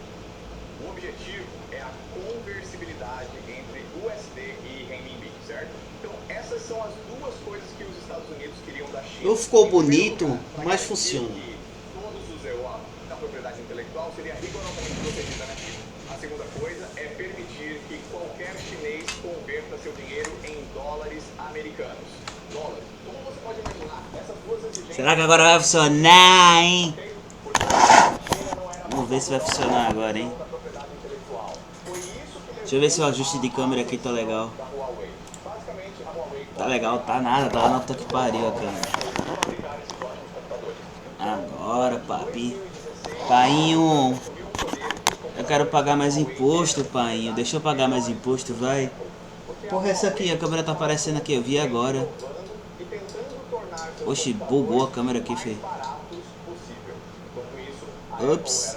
S3: O objetivo é a conversibilidade entre USD e renminbi, certo? Então, essas são as duas coisas que os Estados Unidos queriam da China.
S1: Não ficou bonito, mas funciona.
S3: Todos os EUA da propriedade intelectual seria rigorosamente protegida na China. A segunda coisa é permitir que qualquer chinês converta seu dinheiro em dólares americanos. Dólares. Como você pode imaginar, essas duas exigências...
S1: Será que agora vai funcionar, hein? Vamos ver se vai funcionar agora, hein? Deixa eu ver se o ajuste de câmera aqui tá legal. Tá legal, tá nada, tá lá na puta que pariu a câmera. Agora, papi. Painho. Eu quero pagar mais imposto, painho. Deixa eu pagar mais imposto, vai. Porra, essa aqui, a câmera tá aparecendo aqui, eu vi agora. Oxi, bugou a câmera aqui, filho. Ups.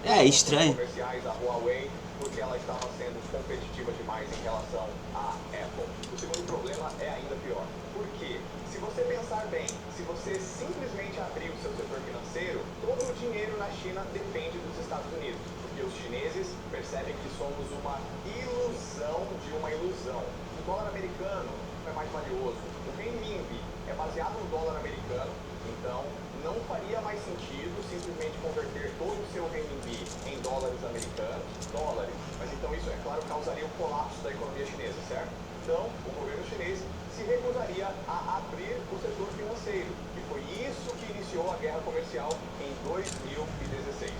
S1: É estranho.
S3: A Huawei, porque ela estava sendo competitiva demais em relação à Apple. O segundo problema é ainda pior. Porque, se você pensar bem, se você simplesmente abrir o seu setor financeiro, todo o dinheiro na China depende dos Estados Unidos. Porque os chineses percebem que somos uma ilusão de uma ilusão. O dólar americano é mais valioso. O renminbi é baseado no dólar americano, então não faria mais sentido simplesmente converter todo o seu renminbi em dólares americanos, mas então isso, é claro, causaria o colapso da economia chinesa, certo? Então, o governo chinês se recusaria a abrir o setor financeiro, e foi isso que iniciou a guerra comercial em 2016.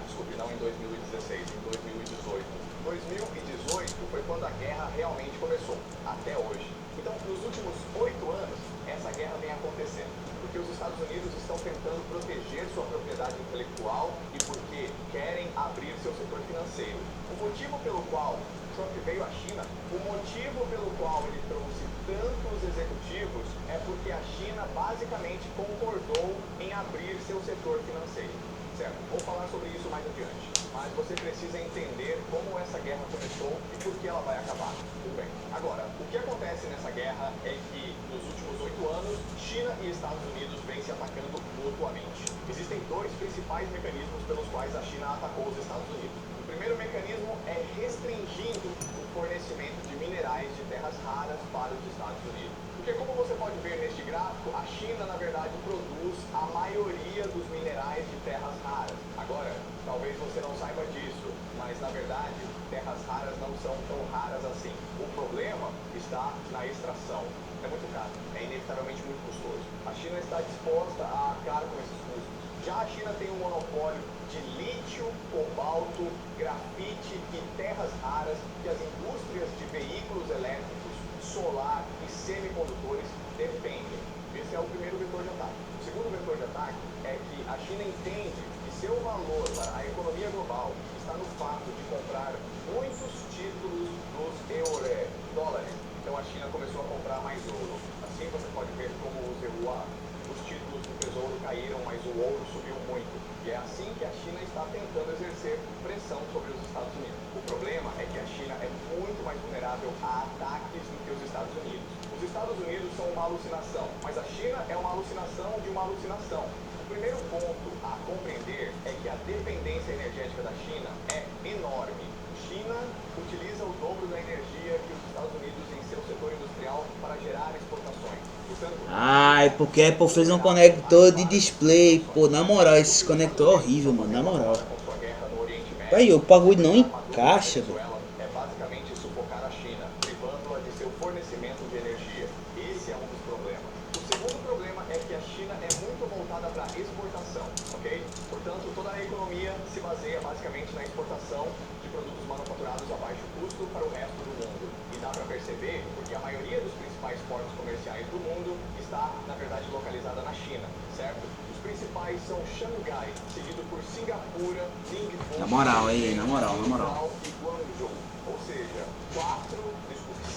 S3: Desculpe, não em 2016, em 2018. 2018 foi quando a guerra realmente começou, até hoje. Então, nos últimos 8 anos, essa guerra vem acontecendo, porque os Estados Unidos estão tentando proteger sua propriedade intelectual e porque querem abrir seu setor financeiro. O motivo pelo qual Trump veio à China, o motivo pelo qual ele trouxe tantos executivos é porque a China basicamente concordou em abrir seu setor financeiro. Certo? Vou falar sobre isso mais adiante. Mas você precisa entender como essa guerra começou e por que ela vai acabar. Tudo bem. Agora, o que acontece nessa guerra é que, nos últimos 8 anos, China e Estados Unidos vêm se atacando mutuamente. Existem dois principais mecanismos pelos quais a China atacou os Estados Unidos. O primeiro mecanismo é restringindo o fornecimento de minerais de terras raras para os Estados Unidos. Porque, como você pode ver neste gráfico, a China, na verdade, produz a maioria dos minerais de terras raras. Agora, talvez você não saiba disso, mas, na verdade, terras raras não são tão raras assim. O problema está na extração. É muito caro, é inevitavelmente muito custoso. A China está disposta a arcar com esses custos. Já a China tem um monopólio de lítio, cobalto, grafite e terras raras que as indústrias de veículos elétricos, solar e semicondutores dependem. Esse é o primeiro vetor de ataque. O segundo vetor de ataque é que a China entende que seu valor para a economia global está no fato de comprar muitos títulos dos dólares. Então a China começou a comprar mais ouro. Assim você pode ver como os títulos do tesouro caíram, mas o ouro subiu muito. E é assim que a China está tentando exercer pressão sobre os Estados Unidos. O problema é que a China é muito mais vulnerável a ataques do que os Estados Unidos. Os Estados Unidos são uma alucinação, mas a China é uma alucinação de uma alucinação. O primeiro ponto a compreender é que a dependência energética da China é enorme. China utiliza o dobro da energia que os Estados Unidos em seu setor industrial para gerar exportações. Portanto,
S1: Ai, porque a Apple fez um conector de display. Pô, na moral, esse conector é horrível, mano. Na moral.
S3: com sua guerra no Oriente Médio,
S1: Aí, o bagulho não encaixa, velho.
S3: Venezuela é basicamente sufocar a China, privando-a de seu fornecimento de energia. Esse é um dos problemas. O segundo problema é que a China é muito voltada para a exportação, ok? Portanto, toda a economia se baseia basicamente na exportação de produtos manufaturados a baixo custo para o resto do mundo. E dá para perceber porque a maioria dos principais portos comerciais do mundo está, na verdade, localizada na China, certo? Os principais são Xangai, seguido por Singapura, Ningbo,
S1: Na moral, aí, na moral.
S3: e Guangzhou. Ou seja,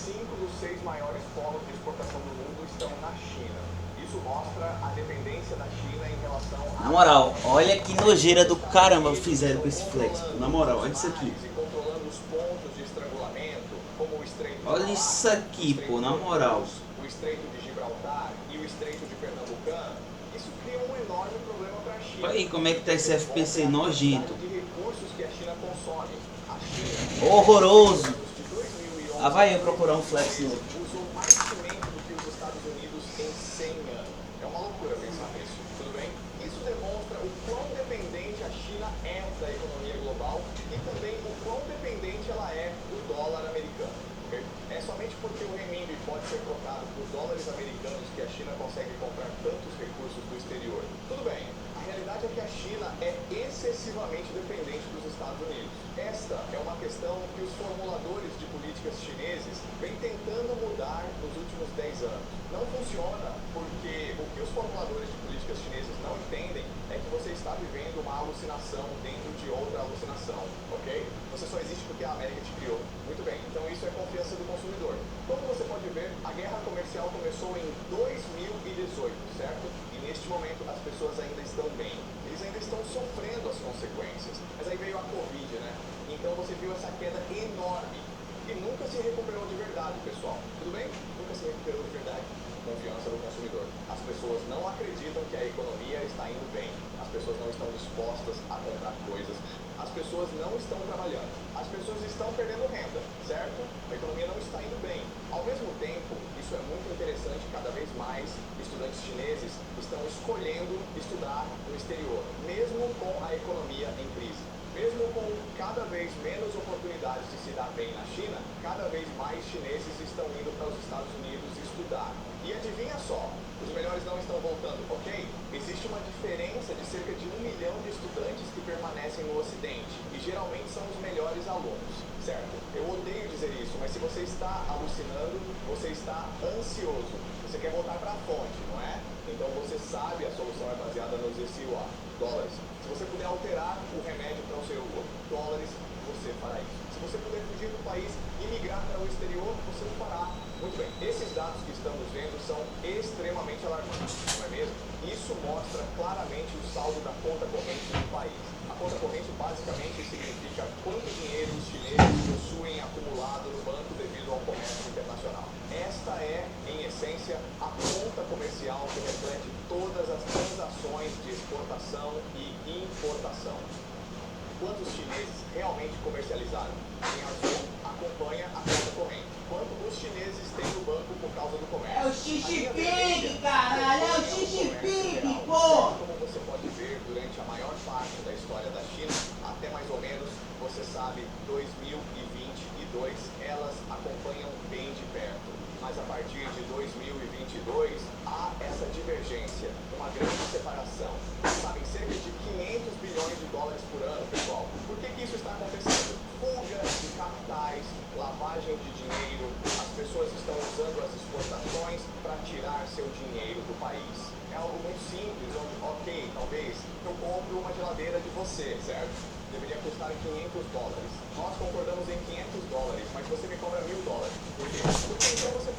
S3: 5 dos 6 maiores polos de exportação do mundo estão na China. Isso mostra a dependência da China em relação a...
S1: Na moral, olha que nojeira do caramba fizeram com esse flex. Pô. Na moral, olha isso aqui.
S3: E controlando os pontos de estrangulamento, como o Estreito de
S1: Olha isso aqui, pô, na moral.
S3: o Estreito de Gibraltar e o Estreito de Pernambucano. Isso cria um enorme problema para a China.
S1: Olha aí como é que tá esse FPC nojento.
S3: De recursos que a China consome. A China,
S1: Horroroso.
S3: de 2011,
S1: Ah, vai eu procurar um flex novo.
S3: usou mais cimento do que os Estados Unidos em 100 anos. É uma loucura pensar nisso, tudo bem? Isso demonstra o quão dependente a China é da economia global e também o quão dependente ela é do dólar americano. Okay? É somente porque o renminbi pode ser trocado por dólares americanos que a China consegue comprar tantos recursos do exterior. Tudo bem, a realidade é que a China é excessivamente dependente dos Estados Unidos. Esta é uma questão que os formuladores de políticas chineses vêm tentando mudar nos últimos 10 anos. Não funciona porque o que os formuladores de políticas chineses não entendem é que você está vivendo uma alucinação dentro de outra alucinação, ok? Você só existe porque a América te criou. Muito bem, então isso é confiança do consumidor. Como você pode ver, a guerra comercial começou em 2018, certo? E neste momento as pessoas ainda estão bem. Eles ainda estão sofrendo as consequências. Mas aí veio a Covid, né? Então você viu essa queda enorme. E nunca se recuperou de verdade, pessoal. Tudo bem? Nunca se recuperou de verdade. Confiança do consumidor. As pessoas não acreditam que a economia está indo bem. As pessoas não estão dispostas a comprar coisas. As pessoas não estão trabalhando. As pessoas estão perdendo renda, certo? A economia não está indo bem. Ao mesmo tempo, isso é muito interessante, cada vez mais estudantes chineses estão escolhendo estudar no exterior, mesmo com a economia em crise. Mesmo com cada vez menos oportunidades de se dar bem na China, cada vez mais chineses estão indo para os Estados Unidos estudar. E adivinha só, os melhores não estão voltando, ok? Existe uma diferença de cerca de 1 milhão de estudantes que permanecem no Ocidente, e geralmente são os melhores alunos, certo? Eu odeio dizer isso, mas se você está alucinando, você está ansioso. Você quer voltar para a fonte, não é? Então você sabe a solução é baseada nos SUA, dólares. Se você puder alterar o remédio para o seu dólares, você fará isso. Se você puder fugir do país e migrar para o exterior, você o fará. Muito bem, esses dados que estamos vendo são extremamente alarmantes, não é mesmo? Isso mostra claramente o saldo da conta corrente do país. A conta corrente basicamente significa quanto dinheiro os chineses possuem acumulado no banco devido ao comércio internacional. Esta é, em essência, a conta comercial que reflete todas as transações de exportação e importação. Quantos chineses realmente comercializaram? Em azul, acompanha a conta corrente. Quanto os chineses têm no banco por causa do comércio?
S4: É o xixi pig, caralho! É o xixi pig, pô!
S3: Como você pode ver, durante a maior parte da história da China, até mais ou menos, você sabe, 2022, elas acompanham bem de perto. Mas a partir de 2022, há essa divergência, uma grande separação. Sabem, cerca de 500 bilhões de dólares por ano, pessoal. Por que isso está acontecendo? Fuga de capitais, lavagem de dinheiro, as pessoas estão usando as exportações para tirar seu dinheiro do país. É algo muito simples, onde, ok, talvez eu compro uma geladeira de você, certo? Deveria custar $500. Nós concordamos em $500, mas você me cobra $1.000. Por quê? Porque então você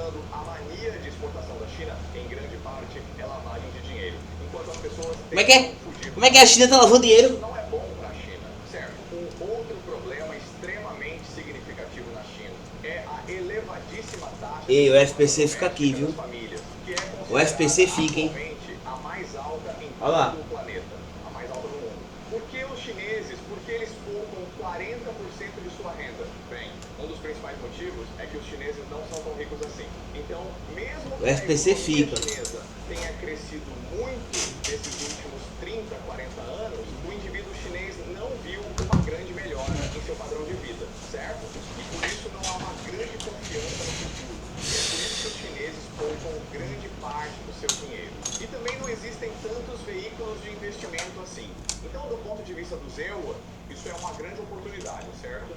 S3: falando, a mania de exportação da China, em grande parte, é lavagem de dinheiro. Enquanto as pessoas
S1: Como é que é?
S3: tentam fugir
S1: Como é que a China tá lavando
S3: isso
S1: dinheiro?
S3: não é bom para a China, certo? Um outro problema extremamente significativo na China é a elevadíssima taxa
S1: Ei, o
S3: de
S1: SPC fica aqui, viu?
S3: das famílias, que é
S1: O SPC
S3: considerada
S1: fica, hein?
S3: atualmente a mais alta em
S1: Olha lá.
S3: todo o planeta, a mais alta do mundo. Por que os chineses, por que eles poupam 40% de sua renda? Bem, um dos principais motivos é que os chineses não são tão ricos assim. Então, mesmo que
S1: O SPC
S3: a economia
S1: fica.
S3: chinesa tenha crescido muito nesses últimos 30, 40 anos, o indivíduo chinês não viu uma grande melhora em seu padrão de vida, certo? E por isso não há uma grande confiança no futuro. E é por isso que os chineses poupam grande parte do seu dinheiro. E também não existem tantos veículos de investimento assim. Então, do ponto de vista do ZEWA, isso é uma grande oportunidade, certo?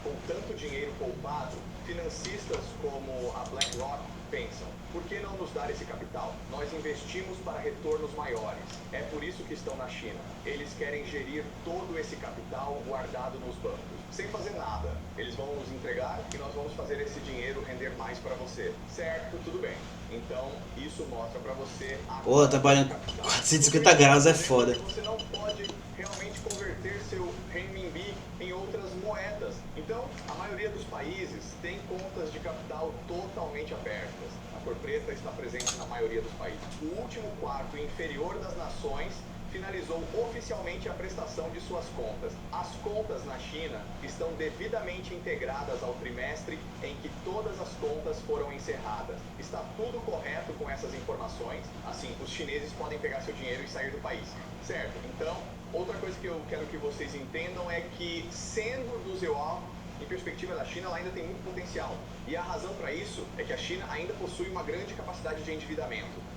S3: Com tanto dinheiro poupado, financistas como a BlackRock pensam, por que não nos dar esse capital? Nós investimos para retornos maiores. É por isso que estão na China. Eles querem gerir todo esse capital guardado nos bancos, sem fazer nada. Eles vão nos entregar e nós vamos fazer esse dinheiro render mais para você. Certo? Tudo bem. Então, isso mostra para você a
S1: Pô, trabalhando com 450 graus é foda.
S3: você não pode realmente converter seu renminbi em outras moedas. Então, a maioria dos países tem contas de capital totalmente abertas. A cor preta está presente na maioria dos países. O último quarto inferior das nações finalizou oficialmente a prestação de suas contas. As contas na China estão devidamente integradas ao trimestre em que todas as contas foram encerradas. Está tudo correto com essas informações? Assim, os chineses podem pegar seu dinheiro e sair do país, certo? Então, outra coisa que eu quero que vocês entendam é que, sendo do ZEWA, em perspectiva da China, ela ainda tem muito potencial. E a razão para isso é que a China ainda possui uma grande capacidade de endividamento.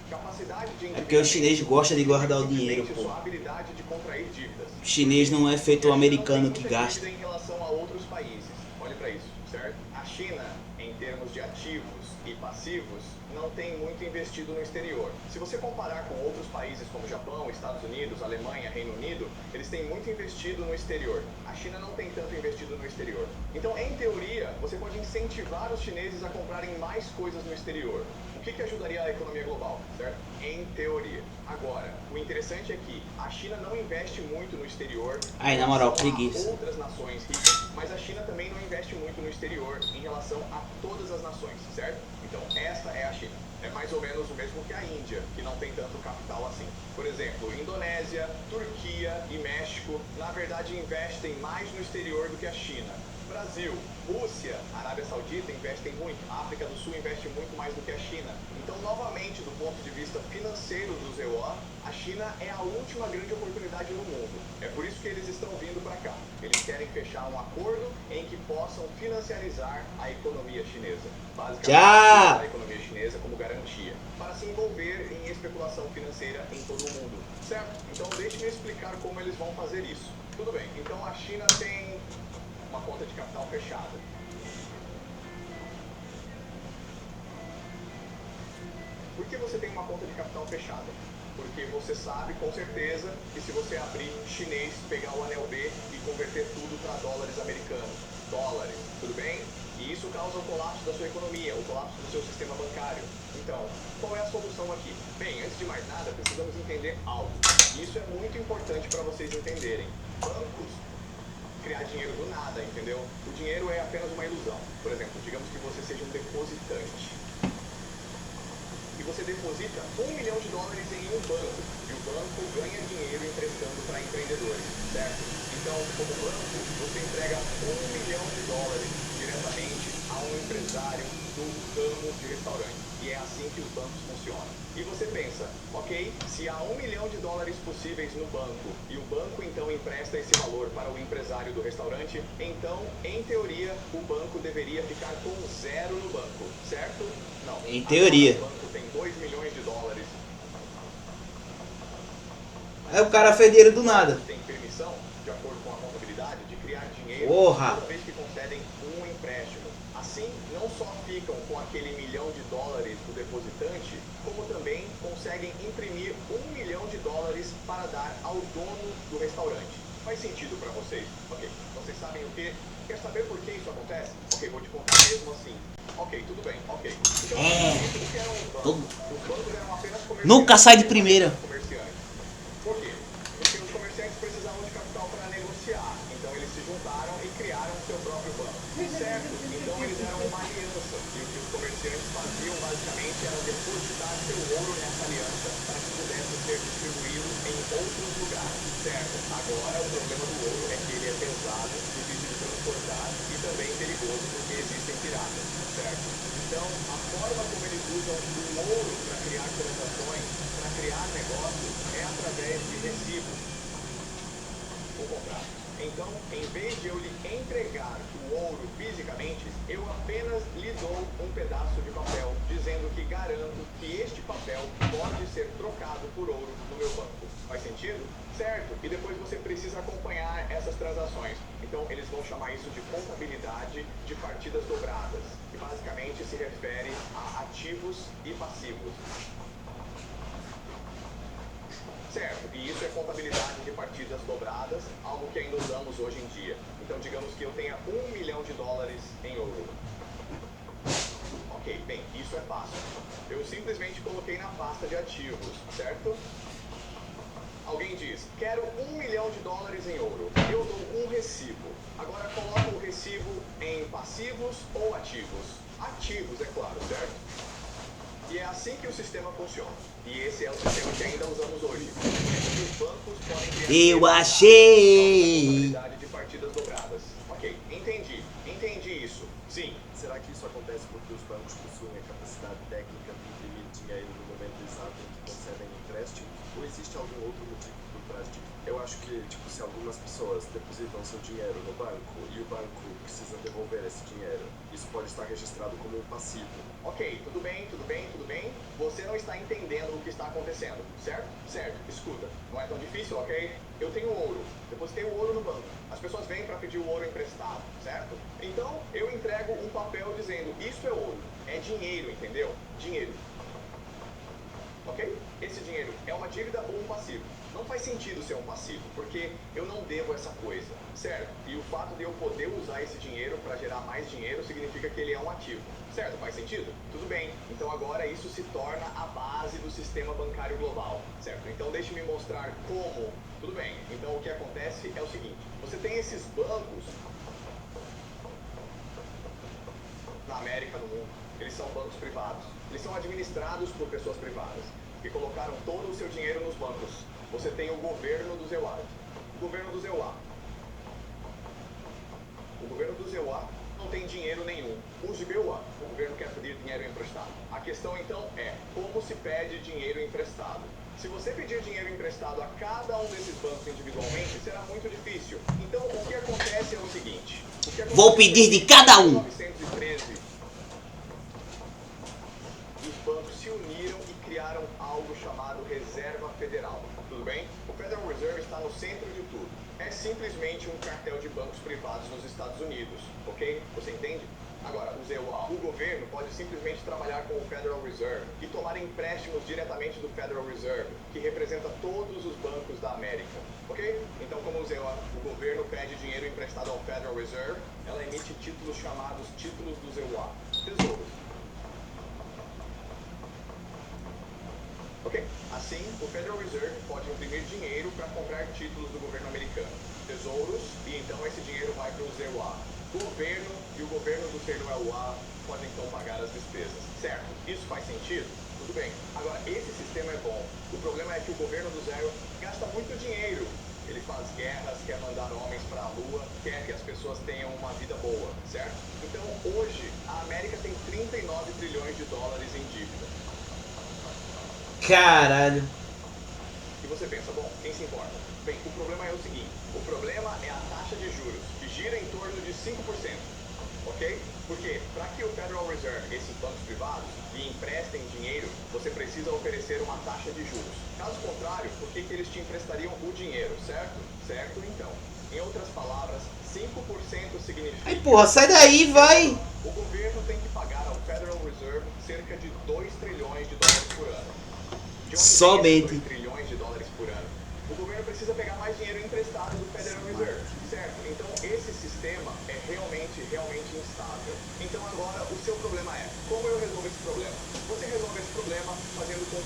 S3: Capacidade de
S1: É porque o chinês gosta de guardar o dinheiro, pô.
S3: sua habilidade de contrair dívidas.
S1: O chinês não é feito o americano que gasta.
S3: Em relação a outros países. Olhe para isso, certo? A China, em termos de ativos e passivos, não tem muito investido no exterior. Se você comparar com outros países como Japão, Estados Unidos, Alemanha, Reino Unido, eles têm muito investido no exterior. A China não tem tanto investido no exterior. Então, em teoria, você pode incentivar os chineses a comprarem mais coisas no exterior. O que ajudaria a economia global, certo? Em teoria. Agora, o interessante é que a China não investe muito no exterior.
S1: Aí, na moral,
S3: em relação a
S1: preguiça.
S3: outras nações ricas, mas a China também não investe muito no exterior em relação a todas as nações, certo? Então, esta é a China. É mais ou menos o mesmo que a Índia, que não tem tanto capital assim. Por exemplo, Indonésia, Turquia e México, na verdade, investem mais no exterior do que a China. Brasil, Rússia, Arábia Saudita investem muito, a África do Sul investe muito mais do que a China. Então, novamente, do ponto de vista financeiro do ZEWA, a China é a última grande oportunidade no mundo. É por isso que eles estão vindo para cá. Eles querem fechar um acordo em que possam financiarizar a economia chinesa. Basicamente,
S1: Já!
S3: a economia chinesa como garantia, para se envolver em especulação financeira em todo o mundo. Certo? Então, deixe-me explicar como eles vão fazer isso. Tudo bem, então a China tem uma conta de capital fechada. Por que você tem uma conta de capital fechada? Porque você sabe com certeza que se você abrir chinês, pegar o anel B e converter tudo para dólares americanos, dólares, tudo bem? E isso causa o colapso da sua economia, o colapso do seu sistema bancário. Então, qual é a solução aqui? Bem, antes de mais nada, precisamos entender algo. Isso é muito importante para vocês entenderem. Bancos criar dinheiro do nada, entendeu? O dinheiro é apenas uma ilusão. Por exemplo, digamos que você seja um depositante. E você deposita $1 milhão em um banco. E o banco ganha dinheiro emprestando para empreendedores, certo? Então, como banco, você entrega $1 milhão diretamente a um empresário do ramo de restaurante. E é assim que os bancos funcionam. E você pensa, ok, se há $1 milhão possíveis no banco e o banco então empresta esse valor para o empresário do restaurante, então, em teoria, o banco deveria ficar com zero no banco, certo? Não.
S1: Em teoria.
S3: Agora, o banco tem $2 milhões.
S1: Aí o cara fez dinheiro do nada.
S3: Tem permissão, de acordo com a contabilidade, de criar dinheiro
S1: Porra.
S3: toda vez que concedem um empréstimo. Assim, não só ficam com aquele $1 milhão do depositante, como também conseguem imprimir $1 milhão para dar ao dono do restaurante. Faz sentido para vocês? Ok, vocês sabem o que? Quer saber por que isso acontece? Ok, vou te contar mesmo assim. Ok, tudo bem, ok. Então, o que eram os bancos? Os bancos eram apenas comerciantes.
S1: Nunca sai de primeira.
S3: Comerciantes. Por quê? Porque os comerciantes precisavam de capital para negociar. Então eles se juntaram e criaram o seu próprio banco. Certo? Então eles eram uma aliança. E o que os comerciantes faziam basicamente era depositar seu ouro nessa aliança para que pudesse ser distribuído em outros lugares. Certo? Agora o problema do ouro é que ele é pesado, difícil de transportar e também perigoso porque existem piratas. Certo? Então a forma como eles usam o ouro para criar transações, para criar negócios, é através de recibos ou contratos. Então, em vez de eu lhe entregar o ouro fisicamente, eu apenas lhe dou um pedaço de papel, dizendo que garanto que este papel pode ser trocado por ouro no meu banco. Faz sentido? Certo. E depois você precisa acompanhar essas transações. Então, eles vão chamar isso de contabilidade de partidas dobradas, que basicamente se refere a ativos e passivos. Certo, e isso é contabilidade de partidas dobradas, algo que ainda usamos hoje em dia. Então, digamos que eu tenha $1 milhão em ouro. Ok, bem, isso é fácil. Eu simplesmente coloquei na pasta de ativos, certo? Alguém diz, quero $1 milhão em ouro. Eu dou um recibo. Agora coloco o recibo em passivos ou ativos? Ativos, é claro, certo? E é assim que o sistema funciona. E esse é o sistema que ainda usamos hoje. Os bancos podem criar
S1: Eu achei!
S3: contabilidade de partidas dobradas. Ok, entendi isso. Sim.
S5: Será que isso acontece porque os bancos possuem a capacidade técnica de imprimir dinheiro no momento exato em que concedem empréstimos? Ou existe algum outro motivo por trás disso? Eu acho que, se algumas pessoas depositam seu dinheiro no banco e o banco precisa devolver esse dinheiro, isso pode estar registrado como um passivo.
S3: Ok, tudo bem. Você não está entendendo o que está acontecendo, certo? Certo, escuta, não é tão difícil, ok? Eu tenho ouro, depositei o ouro no banco. As pessoas vêm para pedir o ouro emprestado, certo? Então, eu entrego um papel dizendo, isso é ouro, é dinheiro, entendeu? Dinheiro. Ok? Esse dinheiro é uma dívida ou um passivo? Não faz sentido ser um passivo, porque eu não devo essa coisa, certo? E o fato de eu poder usar esse dinheiro para gerar mais dinheiro significa que ele é um ativo, certo? Faz sentido? Tudo bem. Então agora isso se torna a base do sistema bancário global, certo? Então deixe-me mostrar como. Tudo bem. Então o que acontece é o seguinte, você tem esses bancos na América, no mundo, eles são bancos privados. Eles são administrados por pessoas privadas, que colocaram todo o seu dinheiro nos bancos. Você tem o governo do ZEUA. O governo do ZEUA não tem dinheiro nenhum. Use BUA. O governo quer pedir dinheiro emprestado. A questão então é, como se pede dinheiro emprestado? Se você pedir dinheiro emprestado a cada um desses bancos individualmente, será muito difícil. Então, o que acontece é o seguinte.
S1: Vou pedir de cada um.
S3: Em 1913, os bancos se uniram e criaram algo chamado Reserva Federal. Tudo bem? O Federal Reserve está no centro de tudo. É simplesmente um cartel de bancos privados nos Estados Unidos, ok? Você entende? Agora, o governo pode simplesmente trabalhar com o Federal Reserve e tomar empréstimos diretamente do Federal Reserve, que representa todos os bancos da América, ok? Então, como o governo pede dinheiro emprestado ao Federal Reserve, ela emite títulos chamados títulos do ZEUA, tesouros. Ok? Assim, o Federal Reserve pode imprimir dinheiro para comprar títulos do governo americano, tesouros, e então esse dinheiro vai para o ZEUA. O governo e o governo do ZEUA podem então pagar as despesas, certo? Isso faz sentido? Tudo bem. Agora, esse sistema é bom. O problema é que o governo do ZEUA gasta muito dinheiro. Ele faz guerras, quer mandar homens para a lua, quer que as pessoas tenham uma vida boa, certo? Então, hoje, a América tem 39 trilhões de dólares em dívida.
S1: Caralho.
S3: E você pensa, bom, quem se importa? Bem, o problema é o seguinte, o problema é a taxa de juros, que gira em torno de 5%, ok? Porque para que o Federal Reserve, esses bancos privados, lhe emprestem dinheiro, você precisa oferecer uma taxa de juros. Caso contrário, por que eles te emprestariam o dinheiro, certo? Certo, então. Em outras palavras, 5% significa...
S1: Ai, porra, sai daí, vai!
S3: O governo tem que pagar ao Federal Reserve cerca de 2 trilhões de dólares por ano. De onde
S1: Somente.
S3: vem esses 2 trilhões de dólares por ano? O governo precisa pegar mais dinheiro emprestado do Federal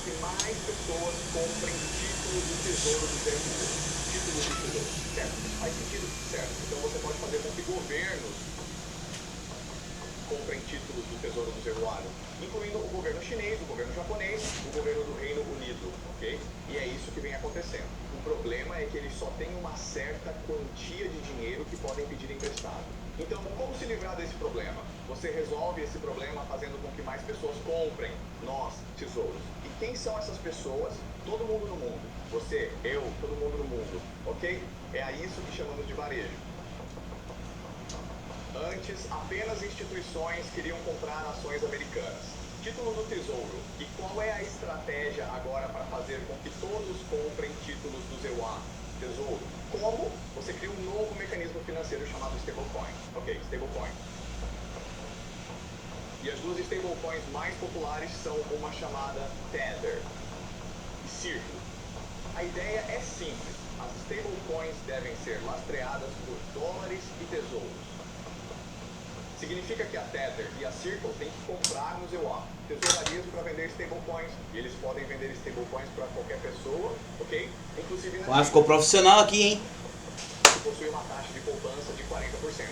S3: que mais pessoas comprem títulos do tesouro do zero. Títulos do tesouro, certo? Faz sentido? Certo. Então você pode fazer com que governos comprem títulos do tesouro do zero ano, incluindo o governo chinês, o governo japonês, o governo do Reino Unido, ok? E é isso que vem acontecendo. O problema é que eles só têm uma certa quantia de dinheiro que podem pedir emprestado. Então, como se livrar desse problema? Você resolve esse problema fazendo com que mais pessoas comprem nós, tesouros. E quem são essas pessoas? Todo mundo no mundo. Você, eu, todo mundo no mundo, ok? É a isso que chamamos de varejo. Antes, apenas instituições queriam comprar ações americanas. Títulos do Tesouro. E qual é a estratégia agora para fazer com que todos comprem títulos do ZEUA, Tesouro? Como? Você cria um novo mecanismo financeiro chamado stablecoin. Ok, stablecoin. E as duas stablecoins mais populares são uma chamada Tether e Circle. A ideia é simples. As stablecoins devem ser lastreadas por dólares e tesouros. Significa que a Tether e a Circle têm que comprar no ZEUA tesourarias para vender stablecoins. E eles podem vender stablecoins para qualquer pessoa, ok? Inclusive na
S1: Ah, ficou profissional aqui, hein?
S3: que possui uma taxa de poupança de 40%.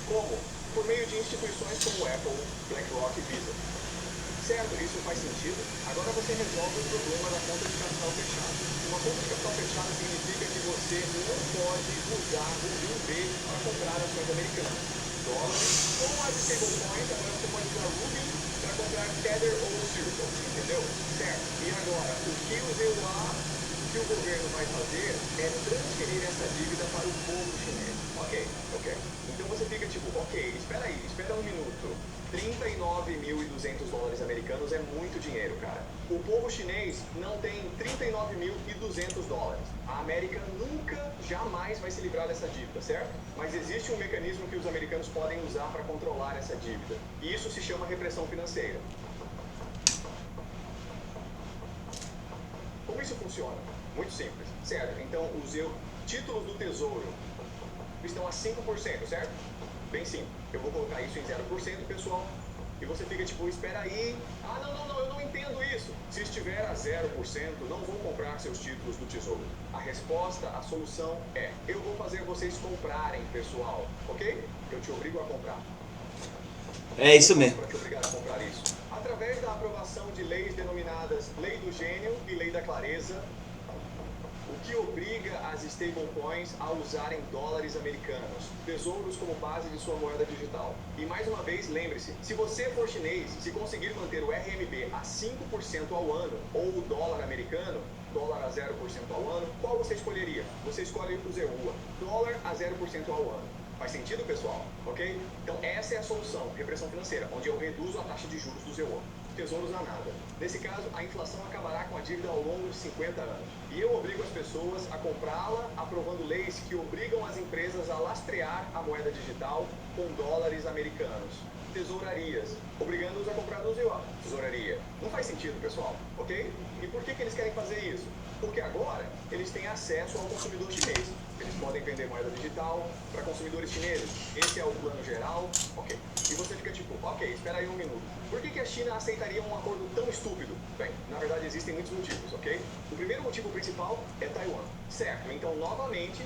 S3: Como? Por meio de instituições como Apple, BlackRock e Visa. Certo, isso faz sentido? Agora você resolve o problema da conta de capital fechada. Uma conta de capital fechada significa que você não pode usar o RUB para comprar ações americanas. Dólares ou as stablecoins, agora você pode usar RUB para comprar Tether ou Circle, entendeu? Certo. E agora, o que o ZEUA, o que o governo vai fazer é transferir essa dívida para o povo chinês. Ok. Então você fica tipo, ok, espera um minuto. 39.200 dólares americanos é muito dinheiro, cara. O povo chinês não tem 39.200 dólares. A América nunca, jamais vai se livrar dessa dívida, certo? Mas existe um mecanismo que os americanos podem usar para controlar essa dívida. E isso se chama repressão financeira. Como isso funciona? Muito simples, certo? Então, os títulos do tesouro estão a 5%, certo? Bem simples. Eu vou colocar isso em 0%, pessoal. E você fica tipo, espera aí. Ah, não, eu não entendo isso. Se estiver a 0%, não vou comprar seus títulos do tesouro. A resposta, a solução é, eu vou fazer vocês comprarem, pessoal. Ok? Eu te obrigo a comprar.
S1: É isso mesmo.
S3: Para te obrigar a comprar isso. Através da aprovação de leis denominadas Lei do Gênio e Lei da Clareza, o que obriga as stablecoins a usarem dólares americanos, tesouros como base de sua moeda digital. E mais uma vez, lembre-se, se você for chinês, se conseguir manter o RMB a 5% ao ano, ou o dólar americano, dólar a 0% ao ano, qual você escolheria? Você escolhe o ZEUA, dólar a 0% ao ano. Faz sentido, pessoal? Ok? Então essa é a solução, repressão financeira, onde eu reduzo a taxa de juros do ZEUA. Tesouros a nada. Nesse caso, a inflação acabará com a dívida ao longo de 50 anos. E eu obrigo as pessoas a comprá-la, aprovando leis que obrigam as empresas a lastrear a moeda digital com dólares americanos. Tesourarias, obrigando-os a comprar no ZEUA. Tesouraria. Não faz sentido, pessoal, ok? E por que eles querem fazer isso? Porque agora eles têm acesso ao consumidor chinês. Eles podem vender moeda digital para consumidores chineses. Esse é o plano geral, ok. E você fica tipo, ok, espera aí um minuto. Por que a China aceitaria um acordo tão estúpido? Bem, na verdade existem muitos motivos, ok? O primeiro motivo principal é Taiwan, certo? Então, novamente,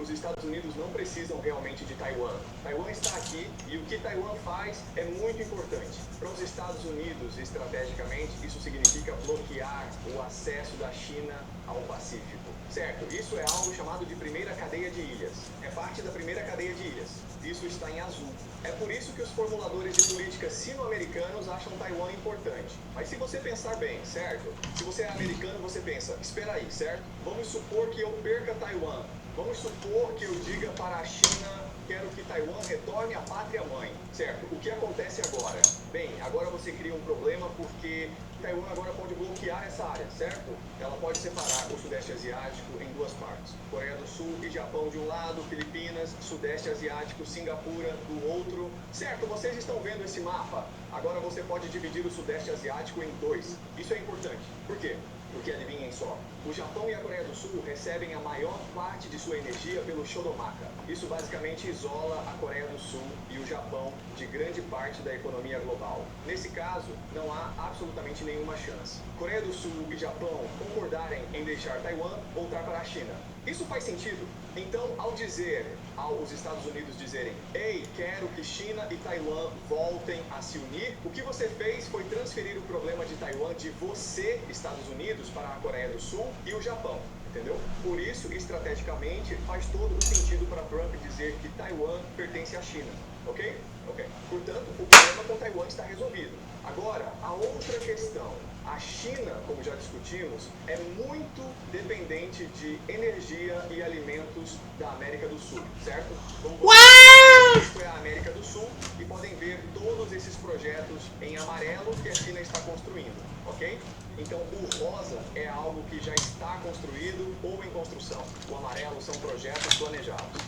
S3: os Estados Unidos não precisam realmente de Taiwan. Taiwan está aqui e o que Taiwan faz é muito importante. Para os Estados Unidos, estrategicamente, isso significa bloquear o acesso da China ao Pacífico. Certo, isso é algo chamado de primeira cadeia de ilhas. É parte da primeira cadeia de ilhas. Isso está em azul. É por isso que os formuladores de política sino-americanos acham Taiwan importante. Mas se você pensar bem, certo? Se você é americano, você pensa, espera aí, certo? Vamos supor que eu perca Taiwan. Vamos supor que eu diga para a China, quero que Taiwan retorne à pátria-mãe, certo? O que acontece agora? Bem, agora você cria um problema porque Taiwan agora pode bloquear essa área, certo? Ela pode separar o Sudeste Asiático em duas partes. Coreia do Sul e Japão de um lado, Filipinas, Sudeste Asiático, Singapura do outro. Certo, vocês estão vendo esse mapa? Agora você pode dividir o Sudeste Asiático em dois. Isso é importante. Por quê? Porque adivinhem só, o Japão e a Coreia do Sul recebem a maior parte de sua energia pelo Shodomaka. Isso basicamente isola a Coreia do Sul e o Japão de grande parte da economia global. Nesse caso, não há absolutamente nenhuma chance. Coreia do Sul e Japão concordarem em deixar Taiwan voltar para a China. Isso faz sentido? Então, aos Estados Unidos dizerem, ei, quero que China e Taiwan voltem a se unir, o que você fez foi transferir o problema de Taiwan de você, Estados Unidos, para a Coreia do Sul e o Japão. Entendeu? Por isso, estrategicamente, faz todo o sentido para Trump dizer que Taiwan pertence à China. Ok? Ok. Portanto, o problema com Taiwan está resolvido. Agora, a outra questão. A China, como já discutimos, é muito dependente de energia e alimentos da América do Sul, certo? Como isso é a América do Sul e podem ver todos esses projetos em amarelo que a China está construindo, ok? Então, o rosa é algo que já está construído ou em construção. O amarelo são projetos planejados.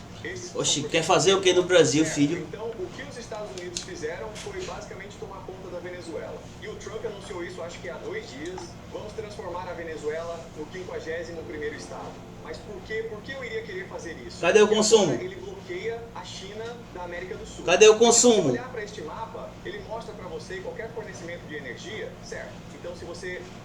S1: Oxi, quer fazer o que no Brasil, filho?
S3: Então, o que os Estados Unidos fizeram foi basicamente tomar conta da Venezuela. E o Trump anunciou isso, acho que há 2 dias. Vamos transformar a Venezuela no 51º estado. Mas por quê? Por que eu iria querer fazer isso?
S1: Cadê o consumo?
S3: Ele bloqueia a China da América do Sul.
S1: Cadê o consumo?
S3: Se olhar para este mapa, ele mostra para você qualquer fornecimento de energia, certo? Então,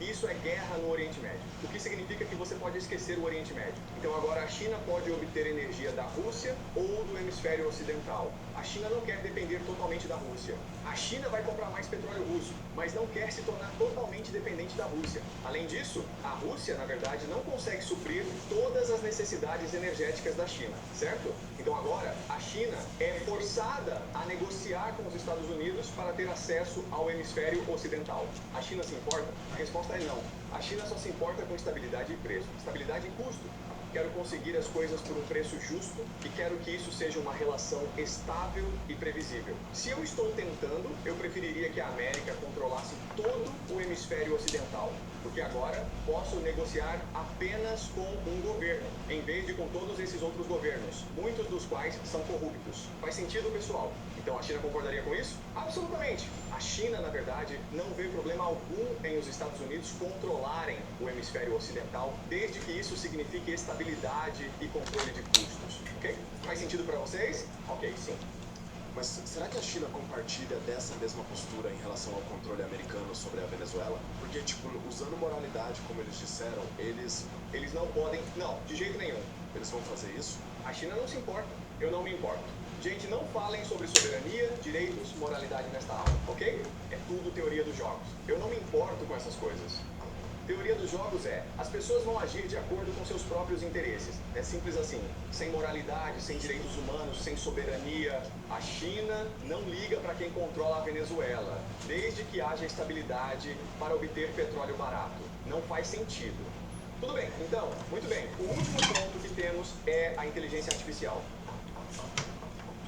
S3: isso é guerra no Oriente Médio. O que significa que você pode esquecer o Oriente Médio. Então, agora a China pode obter energia da Rússia ou do hemisfério ocidental. A China não quer depender totalmente da Rússia. A China vai comprar mais petróleo russo, mas não quer se tornar totalmente dependente da Rússia. Além disso, a Rússia, na verdade, não consegue suprir todas as necessidades energéticas da China, certo? Então agora, a China é forçada a negociar com os Estados Unidos para ter acesso ao hemisfério ocidental. A China se importa? A resposta é não. A China só se importa com estabilidade e preço, estabilidade e custo. Quero conseguir as coisas por um preço justo e quero que isso seja uma relação estável e previsível. Se eu estou tentando, eu preferiria que a América controlasse todo o hemisfério ocidental, porque agora posso negociar apenas com um governo, em vez de com todos esses outros governos, muitos dos quais são corruptos. Faz sentido, pessoal? Então a China concordaria com isso? Absolutamente! A China, na verdade, não vê problema algum em os Estados Unidos controlarem o hemisfério ocidental, desde que isso signifique estabilidade e controle de custos. Ok? Faz sentido para vocês? Ok, sim.
S5: Mas será que a China compartilha dessa mesma postura em relação ao controle americano sobre a Venezuela? Porque, usando moralidade, como eles disseram, eles
S3: não podem... Não, de jeito nenhum.
S5: Eles vão fazer isso?
S3: A China não se importa. Eu não me importo. Gente, não falem sobre soberania, direitos, moralidade nesta aula, ok? É tudo teoria dos jogos. Eu não me importo com essas coisas. Teoria dos jogos é, as pessoas vão agir de acordo com seus próprios interesses. É simples assim, sem moralidade, sem direitos humanos, sem soberania. A China não liga para quem controla a Venezuela, desde que haja estabilidade para obter petróleo barato. Não faz sentido. Tudo bem, então, muito bem. O último ponto que temos é a inteligência artificial.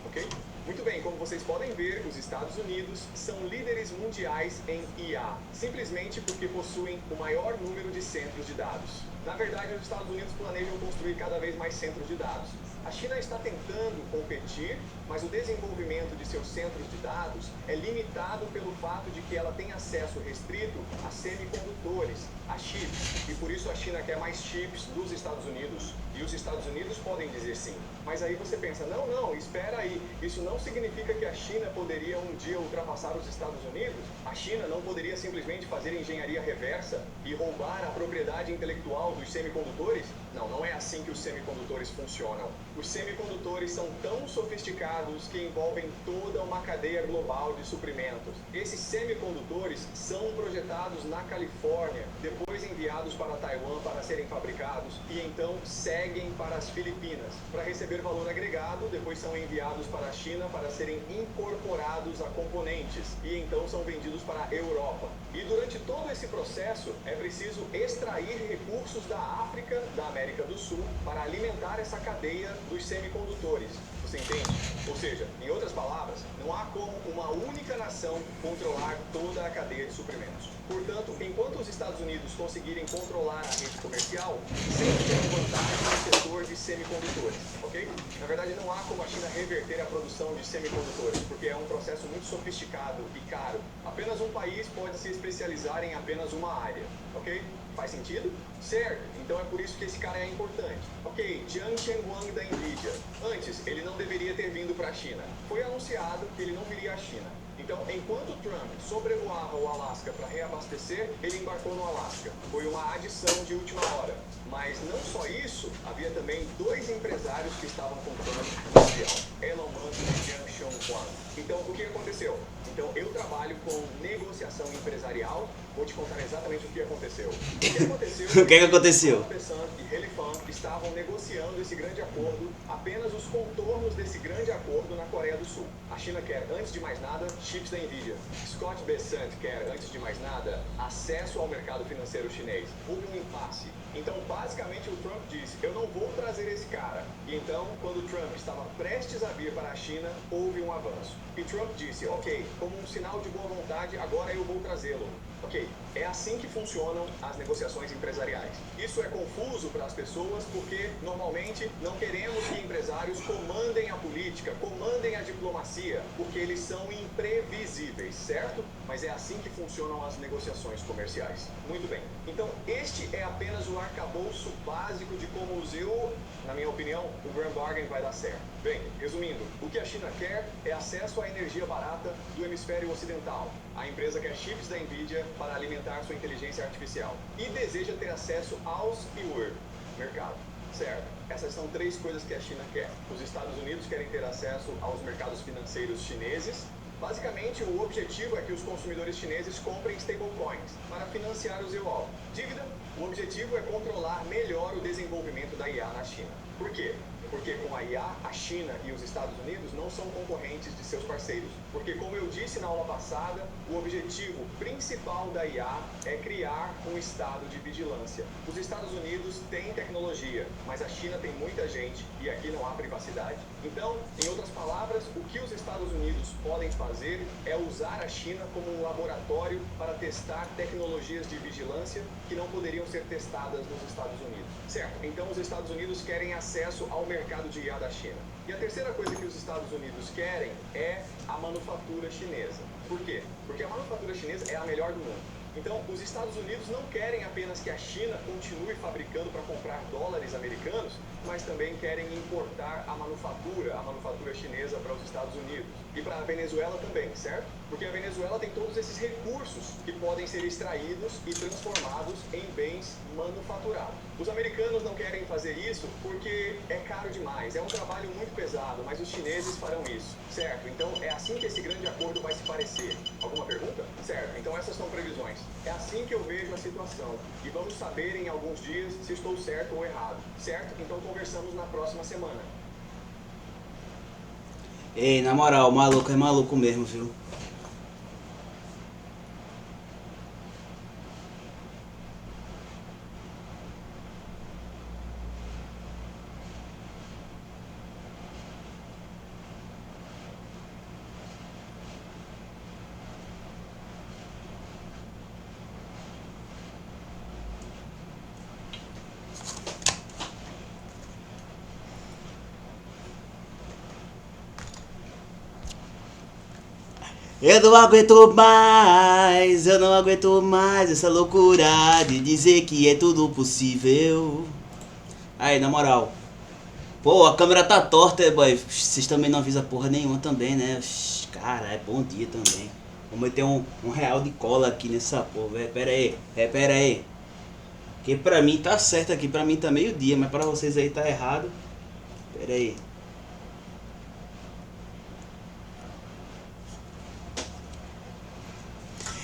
S3: Ok? Muito bem, como vocês podem ver, os Estados Unidos são líderes mundiais em IA, simplesmente porque possuem o maior número de centros de dados. Na verdade, os Estados Unidos planejam construir cada vez mais centros de dados. A China está tentando competir, mas o desenvolvimento de seus centros de dados é limitado pelo fato de que ela tem acesso restrito a semicondutores, a chips, e por isso a China quer mais chips dos Estados Unidos, e os Estados Unidos podem dizer sim. Mas aí você pensa, não, espera aí, isso não significa que a China poderia um dia ultrapassar os Estados Unidos? A China não poderia simplesmente fazer engenharia reversa e roubar a propriedade intelectual dos semicondutores? Não é assim que os semicondutores funcionam. Os semicondutores são tão sofisticados que envolvem toda uma cadeia global de suprimentos. Esses semicondutores são projetados na Califórnia, depois enviados para Taiwan para serem fabricados e então seguem para as Filipinas. Para receber valor agregado, depois são enviados para a China para serem incorporados a componentes e então são vendidos para a Europa. E durante todo esse processo é preciso extrair recursos da África, da América do Sul, para alimentar essa cadeia dos semicondutores. Você entende? Ou seja, em outras palavras, não há como uma única nação controlar toda a cadeia de suprimentos. Portanto, enquanto os Estados Unidos conseguirem controlar a rede comercial, sempre tem vantagem no setor de semicondutores, ok? Na verdade, não há como a China reverter a produção de semicondutores, porque é um processo muito sofisticado e caro. Apenas um país pode se especializar em apenas uma área, ok? Faz sentido? Certo, então é por isso que esse cara é importante. Ok, Jiang Shenhuang da Nvidia. Antes, ele não deveria ter vindo para a China. Foi anunciado que ele não viria à China. Então, enquanto Trump sobrevoava o Alasca para reabastecer, ele embarcou no Alasca. Foi uma adição de última hora. Mas não só isso, havia também 2 empresários que estavam com Trump no avião, Elon Musk e Jiang Shenhuang. Então, o que aconteceu? Então, eu trabalho com negociação empresarial. Vou te contar exatamente o que aconteceu. O que aconteceu?
S1: O que aconteceu?
S3: Pessan e Helifan estavam negociando esse grande acordo, apenas os contornos desse grande acordo na Coreia do Sul. A China quer, antes de mais nada, chips da Nvidia. Scott Bessent quer, antes de mais nada, acesso ao mercado financeiro chinês. Houve um impasse. Então, basicamente, o Trump disse, eu não vou trazer esse cara. E então, quando o Trump estava prestes a vir para a China, houve um avanço. E Trump disse, ok, como um sinal de boa vontade, agora eu vou trazê-lo. Ok, é assim que funcionam as negociações empresariais. Isso é confuso para as pessoas porque, normalmente, não queremos que empresários comandem a política, comandem a diplomacia, porque eles são imprevisíveis, certo? Mas é assim que funcionam as negociações comerciais. Muito bem. Então, este é apenas o arcabouço básico de como na minha opinião, o Grand Bargain vai dar certo. Bem, resumindo, o que a China quer é acesso à energia barata do hemisfério ocidental. A empresa quer chips da Nvidia para alimentar sua inteligência artificial e deseja ter acesso aos keyword, mercado, certo? Essas são 3 coisas que a China quer. Os Estados Unidos querem ter acesso aos mercados financeiros chineses. Basicamente, o objetivo é que os consumidores chineses comprem stablecoins para financiar o seu alvo. Dívida, o objetivo é controlar melhor o desenvolvimento da IA na China. Por quê? Porque com a IA, a China e os Estados Unidos não são concorrentes de seus parceiros. Porque, como eu disse na aula passada, o objetivo principal da IA é criar um estado de vigilância. Os Estados Unidos têm tecnologia, mas a China tem muita gente e aqui não há privacidade. Então, em outras palavras, o que os Estados Unidos podem fazer é usar a China como um laboratório para testar tecnologias de vigilância que não poderiam ser testadas nos Estados Unidos. Certo? Então, os Estados Unidos querem acesso ao mercado de IA da China. E a terceira coisa que os Estados Unidos querem é a manufatura chinesa. Por quê? Porque a manufatura chinesa é a melhor do mundo. Então, os Estados Unidos não querem apenas que a China continue fabricando para comprar dólares americanos, mas também querem importar a manufatura chinesa para os Estados Unidos. E para a Venezuela também, certo? Porque a Venezuela tem todos esses recursos que podem ser extraídos e transformados em bens manufaturados. Os americanos não querem fazer isso porque é caro demais, é um trabalho muito pesado, mas os chineses farão isso, certo? Então é assim que esse grande acordo vai se parecer. Alguma pergunta? Certo, então essas são previsões. É assim que eu vejo a situação e vamos saber em alguns dias se estou certo ou errado, certo? Então conversamos na próxima semana.
S1: Ei, na moral, o maluco é maluco mesmo, viu? Eu não aguento mais essa loucura de dizer que é tudo possível. Aí, na moral. Pô, a câmera tá torta, boy. Vocês também não avisam porra nenhuma também, né? Cara, é bom dia também. Vou meter um real de cola aqui nessa porra, velho. Pera aí. Porque pra mim tá certo aqui, pra mim tá meio dia, mas pra vocês aí tá errado. Pera aí.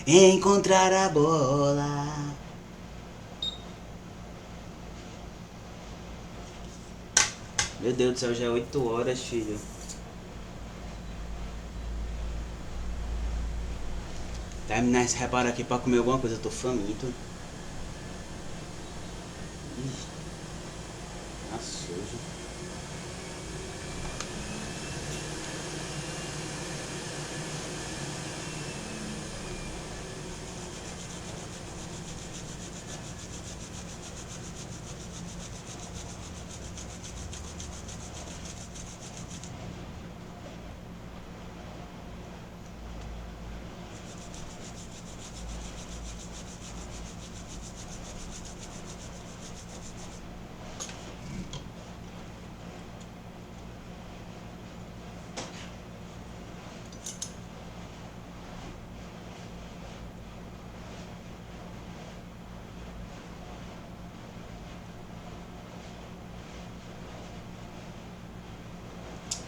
S1: Encontrar a bola. Meu Deus do céu, já é 8 horas, filho. Terminar esse reparo aqui pra comer alguma coisa, eu tô faminto. Ih, tá sujo.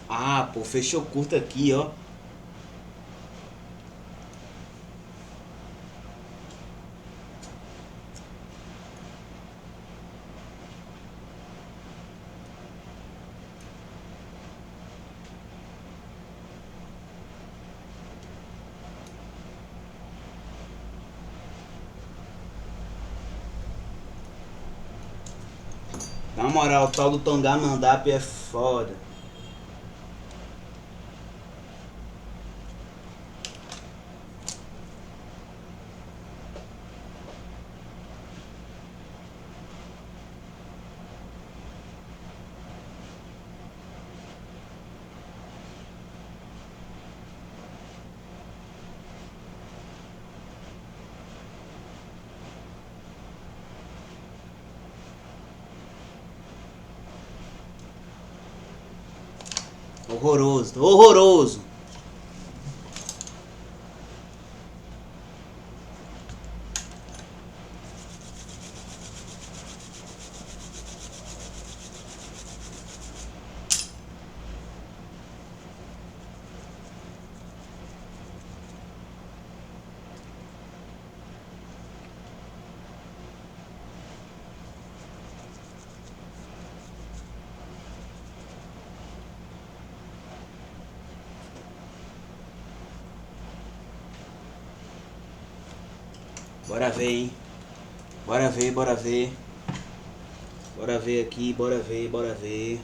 S1: Ah, pô, fechou curto aqui, ó. Na moral, o tal do Tongá Mandap é foda. Horroroso, horroroso. Bora ver, hein? Bora ver, bora ver. Bora ver aqui, bora ver, bora ver.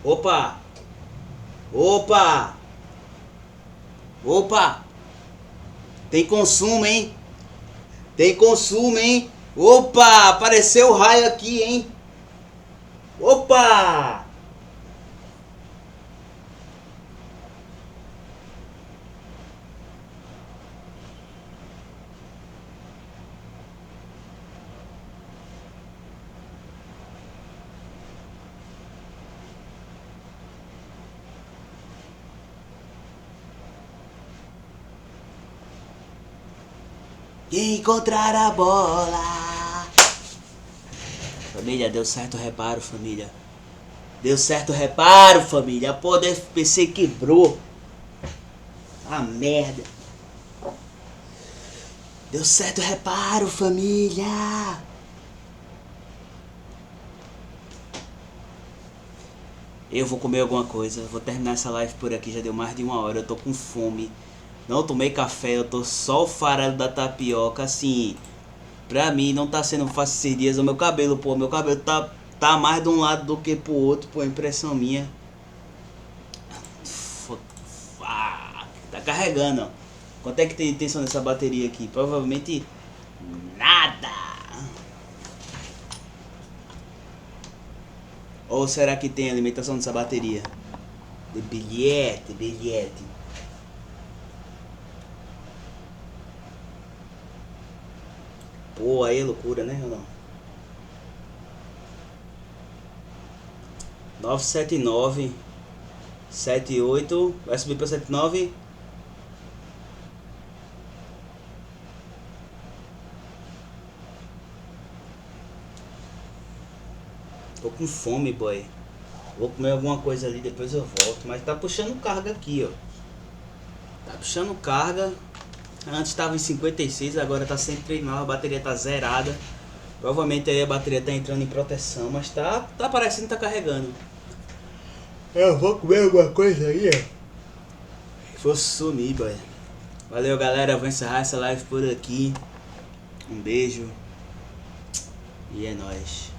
S1: Opa! Opa! Opa! Tem consumo, hein? Tem consumo, hein? Opa! Apareceu o raio aqui, hein? Opa! Quem encontrar a bola. Família, deu certo o reparo, família. Deu certo o reparo, família. A porra do FPC quebrou. Ah, merda. Deu certo o reparo, família. Eu vou comer alguma coisa. Vou terminar essa live por aqui. Já deu mais de 1 hora. Eu tô com fome. Não tomei café. Eu tô só o farelo da tapioca. Assim, pra mim não tá sendo fácil esses dias. O meu cabelo, pô. Meu cabelo tá mais de um lado do que pro outro. Pô, impressão minha. Tá carregando, ó. Quanto é que tem tensão nessa bateria aqui? Provavelmente nada. Ou será que tem alimentação nessa bateria? De bilhete, bilhete. Pô, aí é loucura, né, ou não? 979 78. Vai subir pra 79. Tô com fome, boy. Vou comer alguma coisa ali, depois eu volto. Mas tá puxando carga aqui, ó. Tá puxando carga. Antes tava em 56, agora tá 139. A bateria tá zerada. Provavelmente aí a bateria tá entrando em proteção. Mas tá parecendo que tá carregando. Eu vou comer alguma coisa aí, ó. Vou sumir, boy. Valeu, galera. Eu vou encerrar essa live por aqui. Um beijo. E é nóis.